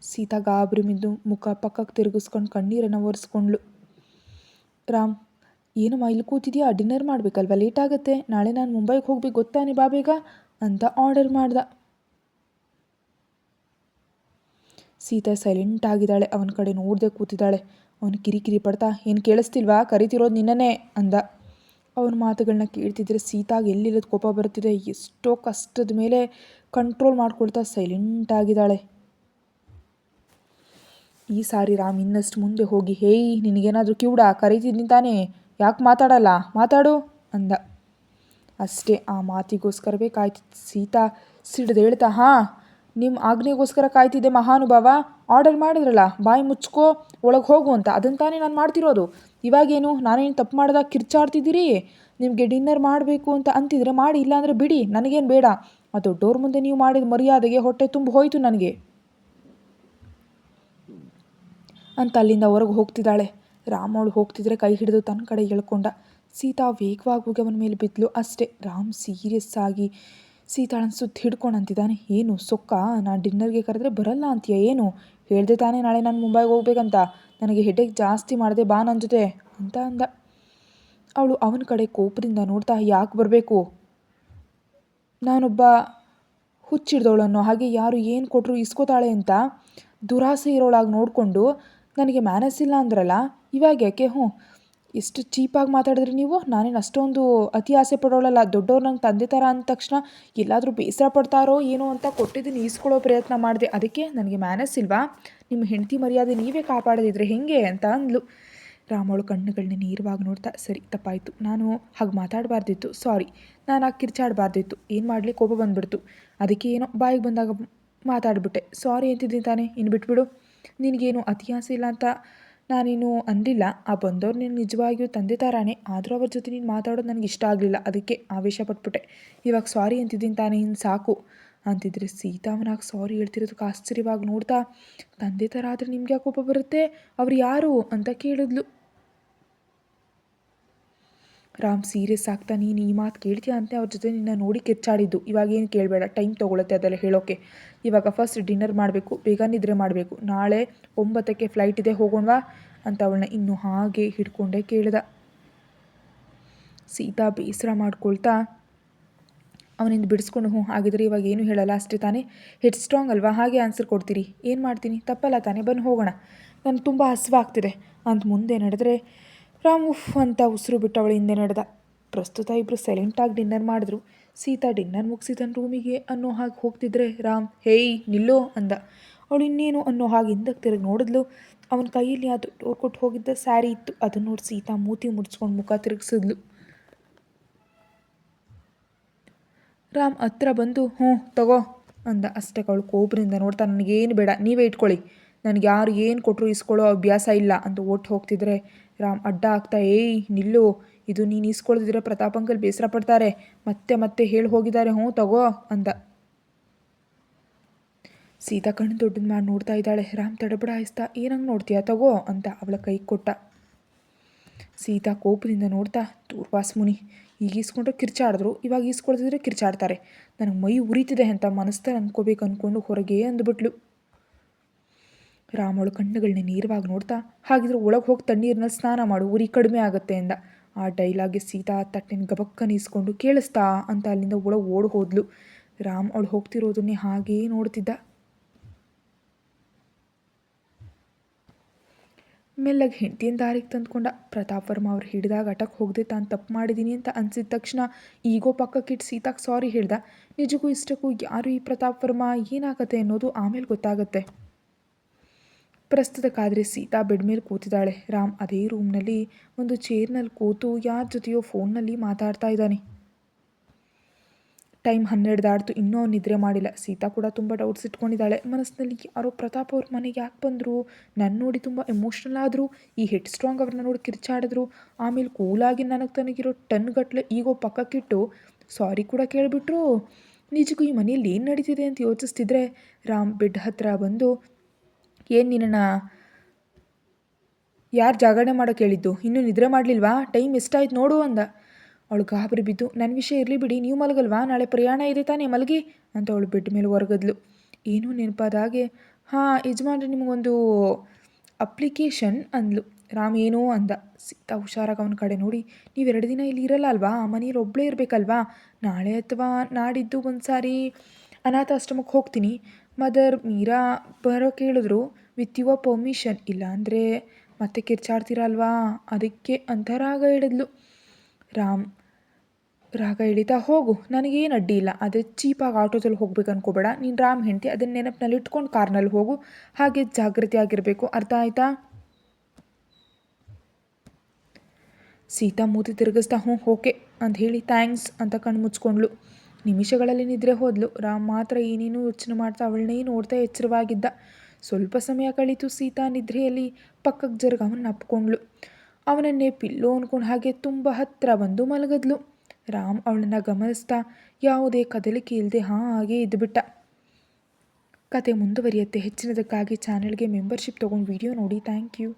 ಸೀತಾ ಗಾಬರಿ ಮಿದ್ದು ಮುಖ ಪಕ್ಕಕ್ಕೆ ತಿರುಗಿಸ್ಕೊಂಡು ಕಣ್ಣೀರನ್ನು ಒರೆಸ್ಕೊಂಡ್ಳು. ರಾಮ್, ಏನಮ್ಮ ಇಲ್ಲಿ ಕೂತಿದ್ಯಾ? ಡಿನ್ನರ್ ಮಾಡಬೇಕಲ್ವ, ಲೇಟ್ ಆಗುತ್ತೆ. ನಾಳೆ ನಾನು ಮುಂಬೈಗೆ ಹೋಗ್ಬೇಕು ಗೊತ್ತಾನೆ, ಬಾ ಬೇಗ ಅಂತ ಆರ್ಡರ್ ಮಾಡ್ದ. ಸೀತಾ ಸೈಲೆಂಟ್ ಆಗಿದ್ದಾಳೆ. ಅವನ ಕಡೆ ನೋಡದೆ ಕೂತಿದ್ದಾಳೆ. ಅವನು ಕಿರಿಕಿರಿ ಪಡ್ತಾ, ಏನು ಕೇಳಿಸ್ತಿಲ್ವಾ, ಕರಿತಿರೋದು ನಿನ್ನನ್ನೇ ಅಂದ. ಅವನ ಮಾತುಗಳನ್ನ ಕೇಳ್ತಿದ್ರೆ ಸೀತಾಗೆ ಎಲ್ಲಿಲ್ಲದ ಕೋಪ ಬರ್ತಿದೆ. ಎಷ್ಟೋ ಕಷ್ಟದ ಮೇಲೆ ಕಂಟ್ರೋಲ್ ಮಾಡ್ಕೊಳ್ತಾ ಸೈಲೆಂಟ್ ಆಗಿದ್ದಾಳೆ. ಈ ಸಾರಿ ರಾಮ್ ಇನ್ನಷ್ಟು ಮುಂದೆ ಹೋಗಿ, ಹೇಯ್ ನಿನಗೇನಾದರೂ ಕಿವುಡ, ಕರೀತಿದ್ದೀನಿ ತಾನೇ, ಯಾಕೆ ಮಾತಾಡಲ್ಲ, ಮಾತಾಡು ಅಂದ. ಅಷ್ಟೇ, ಆ ಮಾತಿಗೋಸ್ಕರವೇ ಕಾಯ್ತಿತ್ತು. ಸೀತಾ ಸಿಡ್ದು ಹೇಳ್ತಾ, ಹಾಂ ನಿಮ್ಮ ಆಜ್ಞೆಗೋಸ್ಕರ ಕಾಯ್ತಿದ್ದೆ ಮಹಾನುಭಾವ. ಆರ್ಡರ್ ಮಾಡಿದ್ರಲ್ಲ, ಬಾಯಿ ಮುಚ್ಕೋ ಒಳಗೆ ಹೋಗು ಅಂತ, ಅದನ್ನು ತಾನೇ ನಾನು ಮಾಡ್ತಿರೋದು. ಇವಾಗೇನು ನಾನೇನು ತಪ್ಪು ಮಾಡ್ದಾಗ ಕಿರ್ಚಾಡ್ತಿದ್ದೀರಿ? ನಿಮಗೆ ಡಿನ್ನರ್ ಮಾಡಬೇಕು ಅಂತ ಅಂತಿದ್ರೆ ಮಾಡಿ, ಇಲ್ಲಾಂದರೆ ಬಿಡಿ, ನನಗೇನು ಬೇಡ. ಆ ದೊಡ್ಡವ್ರ ಮುಂದೆ ನೀವು ಮಾಡಿದ ಮರ್ಯಾದೆಗೆ ಹೊಟ್ಟೆ ತುಂಬ ಹೋಯಿತು ನನಗೆ ಅಂತ ಅಲ್ಲಿಂದ ಹೊರಗೆ ಹೋಗ್ತಿದ್ದಾಳೆ. ರಾಮ್ ಅವಳು ಹೋಗ್ತಿದ್ರೆ ಕೈ ಹಿಡಿದು ತನ್ನ ಕಡೆ ಎಳ್ಕೊಂಡ. ಸೀತಾ ವೇಗವಾಗಿ ಹೋಗಿ ಅವನ ಮೇಲೆ ಬಿದ್ದಲು. ಅಷ್ಟೇ, ರಾಮ್ ಸೀರಿಯಸ್ ಆಗಿ ಸೀತಾಳನ್ನ ಸುತ್ತ ಹಿಡ್ಕೊಂಡು ಅಂತಿದ್ದಾನೆ, ಏನು ಸೊಕ್ಕ, ನಾನು ಡಿನ್ನರ್ಗೆ ಕರೆದ್ರೆ ಬರಲ್ಲ ಅಂತೀಯ ಏನು? ಹೇಳ್ದೆ ತಾನೇ ನಾಳೆ ನಾನು ಮುಂಬೈಗೆ ಹೋಗ್ಬೇಕಂತ. ನನಗೆ ಹೆಡ್ಡೇಕ್ ಜಾಸ್ತಿ ಮಾಡಿದೆ, ಬಾ ನನ್ನ ಜೊತೆ ಅಂತ ಅಂದ. ಅವಳು ಅವನ ಕಡೆ ಕೋಪದಿಂದ ನೋಡ್ತಾ, ಯಾಕೆ ಬರಬೇಕು? ನಾನೊಬ್ಬ ಹುಚ್ಚಿಡ್ದವಳನ್ನು ಹಾಗೆ ಯಾರು ಏನು ಕೊಟ್ಟರು ಇಸ್ಕೋತಾಳೆ ಅಂತ ದುರಾಸೆ ಇರೋಳಾಗಿ ನೋಡಿಕೊಂಡು ನನಗೆ ಮ್ಯಾನಸ್ ಇಲ್ಲ ಅಂದ್ರಲ್ಲ, ಇವಾಗ ಯಾಕೆ? ಹ್ಞೂ, ಎಷ್ಟು ಚೀಪಾಗಿ ಮಾತಾಡಿದ್ರಿ ನೀವು. ನಾನೇನು ಅಷ್ಟೊಂದು ಅತಿ ಆಸೆ ಪಡೋಳಲ್ಲ. ದೊಡ್ಡವ್ರು ನಂಗೆ ತಂದೆ ಥರ ಅಂದ ತಕ್ಷಣ ಎಲ್ಲಾದರೂ ಬೇಸರ ಪಡ್ತಾರೋ ಏನೋ ಅಂತ ಕೊಟ್ಟಿದ್ದೀನಿ ಈಸ್ಕೊಳ್ಳೋ ಪ್ರಯತ್ನ ಮಾಡಿದೆ. ಅದಕ್ಕೆ ನನಗೆ ಮ್ಯಾನಸ್ ಇಲ್ವಾ? ನಿಮ್ಮ ಹೆಂಡತಿ ಮರ್ಯಾದೆ ನೀವೇ ಕಾಪಾಡದಿದ್ರೆ ಹೇಗೆ ಅಂತ ಅಂದ್ಲು. ರಾಮಳು ಕಣ್ಣುಗಳನ್ನ ನೇರವಾಗಿ ನೋಡ್ತಾ, ಸರಿ ತಪ್ಪಾಯಿತು, ನಾನು ಹಾಗೆ ಮಾತಾಡಬಾರ್ದಿತ್ತು, ಸಾರಿ, ನಾನು ಹಾಗೆ ಕಿರ್ಚಾಡಬಾರ್ದಿತ್ತು. ಏನು ಮಾಡಲಿ, ಕೋಪ ಬಂದುಬಿಡ್ತು. ಅದಕ್ಕೆ ಏನೋ ಬಾಯಿಗೆ ಬಂದಾಗ ಮಾತಾಡಿಬಿಟ್ಟೆ. ಸಾರಿ ಅಂತಿದ್ದೀನಿ ತಾನೇ, ಇನ್ನು ಬಿಟ್ಬಿಡು. ನಿನಗೇನು ಅತಿ ಆಸೆ ಇಲ್ಲ ಅಂತ ನಾನೇನು ಅನ್ನಲಿಲ್ಲ. ಆ ಬಂದವ್ರು ನೀನು ನಿಜವಾಗಿಯೂ ತಂದೆ ಥರಾನೇ. ಆದರೂ ಅವ್ರ ಜೊತೆ ನೀನು ಮಾತಾಡೋದು ನನಗೆ ಇಷ್ಟ ಆಗಲಿಲ್ಲ. ಅದಕ್ಕೆ ಆವೇಶ ಪಟ್ಬಿಟ್ಟೆ. ಇವಾಗ ಸಾರಿ ಅಂತಿದ್ದೀನಿ ತಾನೇ, ಇನ್ನು ಸಾಕು ಅಂತಿದ್ರೆ ಸೀತಾ ಅವನಾಗ ಸಾರಿ ಹೇಳ್ತಿರೋದಕ್ಕೆ ಆಶ್ಚರ್ಯವಾಗಿ ನೋಡ್ತಾ, ತಂದೆ ಥರ ಆದರೆ ನಿಮ್ಗೆ ಯಾಕೆ ಕೋಪ ಬರುತ್ತೆ? ಅವ್ರು ಯಾರು ಅಂತ ಕೇಳಿದ್ಲು. ರಾಮ್ ಸೀರಿಯಸ್ ಆಗ್ತಾ, ನೀನು ಈ ಮಾತು ಕೇಳ್ತೀಯ ಅಂತ ಅವ್ರ ಜೊತೆ ನಿನ್ನ ನೋಡಿ ಕಿರ್ಚಾಡಿದ್ದು. ಇವಾಗೇನು ಕೇಳಬೇಡ, ಟೈಮ್ ತೊಗೊಳುತ್ತೆ ಅದೆಲ್ಲ ಹೇಳೋಕ್ಕೆ. ಇವಾಗ ಫಸ್ಟ್ ಡಿನ್ನರ್ ಮಾಡಬೇಕು, ಬೇಗ ನಿದ್ರೆ ಮಾಡಬೇಕು. ನಾಳೆ 9ಕ್ಕೆ ಫ್ಲೈಟ್ ಇದೆ, ಹೋಗೋಣವಾ ಅಂತ ಅವಳನ್ನ ಇನ್ನೂ ಹಾಗೆ ಹಿಡ್ಕೊಂಡೇ ಕೇಳ್ದ. ಸೀತಾ ಬೇಸರ ಮಾಡ್ಕೊಳ್ತಾ ಅವನಿಂದ ಬಿಡಿಸ್ಕೊಂಡು, ಹಾಗಿದ್ರೆ ಇವಾಗ ಏನು ಹೇಳಲ್ಲ ಅಷ್ಟೇ ತಾನೇ, ಹೆಡ್ ಸ್ಟ್ರಾಂಗ್ ಅಲ್ವಾ, ಹಾಗೆ ಆನ್ಸರ್ ಕೊಡ್ತೀರಿ, ಏನು ಮಾಡ್ತೀನಿ, ತಪ್ಪಲ್ಲ ತಾನೇ, ಬನ್ನಿ ಹೋಗೋಣ, ನನಗೆ ತುಂಬ ಹಸಿವಾಗ್ತಿದೆ ಅಂತ ಮುಂದೆ ನಡೆದ್ರೆ ರಾಮ್ ಉಫ್ ಅಂತ ಉಸಿರು ಬಿಟ್ಟು ಅವಳು ಹಿಂದೆ ನಡೆದ. ಪ್ರಸ್ತುತ ಇಬ್ಬರು ಸೈಲೆಂಟಾಗಿ ಡಿನ್ನರ್ ಮಾಡಿದ್ರು. ಸೀತಾ ಡಿನ್ನರ್ ಮುಗಿಸಿ ತನ್ನ ರೂಮಿಗೆ ಅನ್ನೋ ಹಾಗೆ ಹೋಗ್ತಿದ್ರೆ ರಾಮ್ ಹೇಯ್ ನಿಲ್ಲೋ ಅಂದ. ಅವಳು ಇನ್ನೇನು ಅನ್ನೋ ಹಾಗೆ ಹಿಂದಕ್ಕೆ ತಿರುಗಿ ನೋಡಿದ್ಲು. ಅವನ ಕೈಯಲ್ಲಿ ಅದು ಡೋರ್ ಕೊಟ್ಟು ಹೋಗಿದ್ದ ಸ್ಯಾರಿ ಇತ್ತು. ಅದನ್ನು ನೋಡಿ ಸೀತಾ ಮೂತಿ ಮುಡಿಸ್ಕೊಂಡು ಮುಖ ತಿರುಗಿಸಿದ್ಲು. ರಾಮ್ ಹತ್ರ ಬಂದು ತಗೋ ಅಂದ. ಅಷ್ಟಕ್ಕೆ ಅವಳು ಕೋಪದಿಂದ ನೋಡ್ತಾ, ನನಗೇನು ಬೇಡ, ನೀವೇ ಇಟ್ಕೊಳ್ಳಿ, ನನಗೆ ಯಾರು ಏನು ಕೊಟ್ಟರು ಇಸ್ಕೊಳ್ಳೋ ಅಭ್ಯಾಸ ಇಲ್ಲ ಅಂತ ಓಟ್ ಹೋಗ್ತಿದ್ರೆ ರಾಮ್ ಅಡ್ಡ ಆಗ್ತಾ, ಏಯ್ ನಿಲ್ಲು, ಇದು ನೀನು ಇಸ್ಕೊಳ್ದಿದ್ರೆ ಪ್ರತಾಪ್ ಅಂಕಲ್ ಬೇಸರ ಪಡ್ತಾರೆ, ಮತ್ತೆ ಮತ್ತೆ ಹೇಳಿ ಹೋಗಿದ್ದಾರೆ, ತಗೋ ಅಂದ. ಸೀತಾ ಕಣ್ಣು ದೊಡ್ಡದು ಮಾಡಿ ನೋಡ್ತಾ ಇದ್ದಾಳೆ. ರಾಮ್ ತಡಬಡಾಯಿಸ್ತಾ, ಏನಂಗೆ ನೋಡ್ತೀಯಾ, ತಗೋ ಅಂತ ಅವಳ ಕೈ ಕೊಟ್ಟ. ಸೀತಾ ಕೋಪದಿಂದ ನೋಡ್ತಾ, ದೂರ್ವಾಸ್ ಮುನಿ, ಈಗ ಈಸ್ಕೊಂಡ್ರೆ ಕಿರ್ಚಾಡಿದ್ರು, ಇವಾಗ ಈಸ್ಕೊಳ್ತಿದ್ರೆ ಕಿರ್ಚಾಡ್ತಾರೆ, ನನಗೆ ಮೈ ಉರಿತಿದೆ ಅಂತ ಮನಸ್ಸಲ್ಲಿ ಅಂದ್ಕೋಬೇಕು ಅಂದ್ಕೊಂಡು ಹೊರಗೆ ಅಂದ್ಬಿಟ್ಲು. ರಾಮ್ ಅವಳು ಕಣ್ಣುಗಳನ್ನ ನೇರವಾಗಿ ನೋಡ್ತಾ, ಹಾಗಿದ್ರೆ ಒಳಗೆ ಹೋಗಿ ತಣ್ಣೀರಿನಲ್ಲಿ ಸ್ನಾನ ಮಾಡು, ಉರಿ ಕಡಿಮೆ ಆಗುತ್ತೆ ಎಂದ. ಆ ಡೈಲಾಗ್ಗೆ ಸೀತಾ ತಟ್ಟೆನ ಗಬಕ್ಕನ ಇಸ್ಕೊಂಡು, ಕೇಳಿಸ್ತಾ ಅಂತ ಅಲ್ಲಿಂದ ಒಳಗೆ ಓಡಿ ಹೋದ್ಲು. ರಾಮ್ ಅವಳು ಹೋಗ್ತಿರೋದನ್ನೇ ಹಾಗೇ ನೋಡ್ತಿದ್ದ. ಮೆಲ್ಲಗೆ ಹೆಂಡತಿಯನ್ನು ದಾರಿಗೆ ತಂದ್ಕೊಂಡ. ಪ್ರತಾಪ್ ವರ್ಮ ಅವ್ರು ಹಿಡಿದಾಗ ಅಟಕ್ ಹೋಗದೆ ತಾನು ತಪ್ಪು ಮಾಡಿದ್ದೀನಿ ಅಂತ ಅನಿಸಿದ ತಕ್ಷಣ ಈಗೋ ಪಕ್ಕಕ್ಕಿಟ್ಟು ಸೀತಾಗೆ ಸಾರಿ ಹೇಳ್ದ. ನಿಜಕ್ಕೂ ಇಷ್ಟಕ್ಕೂ ಯಾರು ಈ ಪ್ರತಾಪ್ ವರ್ಮ, ಏನಾಗತ್ತೆ ಅನ್ನೋದು ಆಮೇಲೆ ಗೊತ್ತಾಗತ್ತೆ. ಪ್ರಸ್ತುತಕ್ಕಾದರೆ ಸೀತಾ ಬೆಡ್ ಮೇಲೆ ಕೂತಿದ್ದಾಳೆ. ರಾಮ್ ಅದೇ ರೂಮ್ನಲ್ಲಿ ಒಂದು ಚೇರ್ನಲ್ಲಿ ಕೂತು ಯಾರ ಜೊತೆಯೋ ಫೋನ್ನಲ್ಲಿ ಮಾತಾಡ್ತಾ ಇದ್ದಾನೆ. ಟೈಮ್ 12 ದಾಟ್ತು, ಇನ್ನೂ ಅವ್ನು ನಿದ್ರೆ ಮಾಡಿಲ್ಲ. ಸೀತಾ ಕೂಡ ತುಂಬ ಡೌಟ್ಸ್ ಇಟ್ಕೊಂಡಿದ್ದಾಳೆ ಮನಸ್ಸಿನಲ್ಲಿ. ಯಾರೋ ಪ್ರತಾಪ್ ಅವ್ರ ಮನೆಗೆ ಯಾಕೆ ಬಂದರು, ನನ್ನ ನೋಡಿ ತುಂಬ ಎಮೋಷ್ನಲ್ ಆದರು, ಈ ಹೆಡ್ ಸ್ಟ್ರಾಂಗ್ ಅವ್ರನ್ನ ನೋಡಿ ಕಿರ್ಚಾಡಿದ್ರು, ಆಮೇಲೆ ಕೂಲಾಗಿ ತನಗಿರೋ ಟನ್ಗಟ್ಟಲೆ ಈಗೋ ಪಕ್ಕಕ್ಕಿಟ್ಟು ಸಾರಿ ಕೂಡ ಕೇಳಿಬಿಟ್ರು. ನಿಜಕ್ಕೂ ಈ ಮನೆಯಲ್ಲಿ ಏನು ನಡೀತಿದೆ ಅಂತ ಯೋಚಿಸ್ತಿದ್ರೆ ರಾಮ್ ಬೆಡ್ ಹತ್ರ ಬಂದು, ಏನು ನಿನ್ನ ಯಾರು ಜಾಗರಣೆ ಮಾಡೋಕೆ ಹೇಳಿದ್ದು, ಇನ್ನೂ ನಿದ್ರೆ ಮಾಡಲಿಲ್ವಾ, ಟೈಮ್ ಎಷ್ಟಾಯ್ತು ನೋಡು ಅಂದ. ಅವಳು ಗಾಬರಿ ಬಿದ್ದು, ನನ್ನ ವಿಷಯ ಇರಲಿ ಬಿಡಿ, ನೀವು ಮಲಗಲ್ವಾ, ನಾಳೆ ಪ್ರಯಾಣ ಇದೆ ತಾನೇ, ಮಲಗಿ ಅಂತ ಅವಳು ಬೆಡ್ ಮೇಲೆ ಹೊರಗದ್ಲು. ಏನೂ ನೆನಪಾದ ಹಾಗೆ, ಯಜಮಾನ್ರೆ ನಿಮಗೊಂದು ಅಪ್ಲಿಕೇಶನ್ ಅಂದ್ಲು. ರಾಮ್ ಏನೋ ಅಂದ. ಸೀತಾ ಹುಷಾರಾಗಿ ಅವನ ಕಡೆ ನೋಡಿ, ನೀವು 2 ದಿನ ಇಲ್ಲಿ ಇರಲ್ಲ ಅಲ್ವಾ, ಮನೇಲಿ ಒಬ್ಬಳೇ ಇರಬೇಕಲ್ವಾ, ನಾಳೆ ಅಥವಾ ನಾಡಿದ್ದು ಒಂದು ಸಾರಿ ಅನಾಥಾಶ್ರಮಕ್ಕೆ ಹೋಗ್ತೀನಿ, ಮದರ್ ಮೀರಾ ಬರೋ ಕೇಳಿದ್ರು, ವಿತ್ ಯುವರ್ ಪರ್ಮಿಷನ್, ಇಲ್ಲಾಂದರೆ ಮತ್ತೆ ಕಿರ್ಚಾಡ್ತೀರಲ್ವಾ ಅದಕ್ಕೆ ಅಂತ ರಾಗ ಹೇಳಿದ್ಲು. ರಾಮ್ ರಾಗ ಎಳಿತಾ, ಹೋಗು, ನನಗೇನು ಅಡ್ಡಿ ಇಲ್ಲ, ಅದೇ ಚೀಪಾಗಿ ಆಟೋದಲ್ಲಿ ಹೋಗ್ಬೇಕು ಅನ್ಕೋಬೇಡ, ನೀನು ರಾಮ್ ಹೆಂಡತಿ, ಅದನ್ನ ನೆನಪಿನಲ್ಲಿ ಇಟ್ಕೊಂಡು ಕಾರ್ನಲ್ಲಿ ಹೋಗು, ಹಾಗೆ ಜಾಗೃತಿ ಆಗಿರಬೇಕು, ಅರ್ಥ ಆಯ್ತಾ. ಸೀತಾ ಮೂತಿ ತಿರುಗಿಸ್ತಾ ಓಕೆ ಅಂತ ಹೇಳಿ ಥ್ಯಾಂಕ್ಸ್ ಅಂತ ಕಣ್ಣು ಮುಚ್ಕೊಂಡ್ಲು. ನಿಮಿಷಗಳಲ್ಲಿ ನಿದ್ರೆ ಹೋದ್ಲು. ರಾಮ್ ಮಾತ್ರ ಏನೇನೂ ಯೋಚನೆ ಮಾಡ್ತಾ ಅವಳನ್ನೇ ನೋಡ್ತಾ ಎಚ್ಚರವಾಗಿದ್ದ. ಸ್ವಲ್ಪ ಸಮಯ ಕಳೀತು. ಸೀತಾ ನಿದ್ರೆಯಲ್ಲಿ ಪಕ್ಕಕ್ಕೆ ಜರುಗ ಅವನ್ನ ಅಪ್ಕೊಂಡ್ಳು. ಅವನನ್ನೇ ಪಿಲ್ಲೋ ಅಂದ್ಕೊಂಡು ಹಾಗೆ ತುಂಬ ಹತ್ತಿರ ಬಂದು ಮಲಗದ್ಲು. ರಾಮ್ ಅವಳನ್ನು ಗಮನಿಸ್ತಾ ಯಾವುದೇ ಕದಲಿಕೆ ಇಲ್ಲದೆ ಹಾಗೆ ಇದ್ದುಬಿಟ್ಟ. ಕತೆ ಮುಂದುವರಿಯುತ್ತೆ. ಹೆಚ್ಚಿನದಕ್ಕಾಗಿ ಚಾನೆಲ್ಗೆ ಮೆಂಬರ್ಶಿಪ್ ತೊಗೊಂಡು ವಿಡಿಯೋ ನೋಡಿ. Thank you.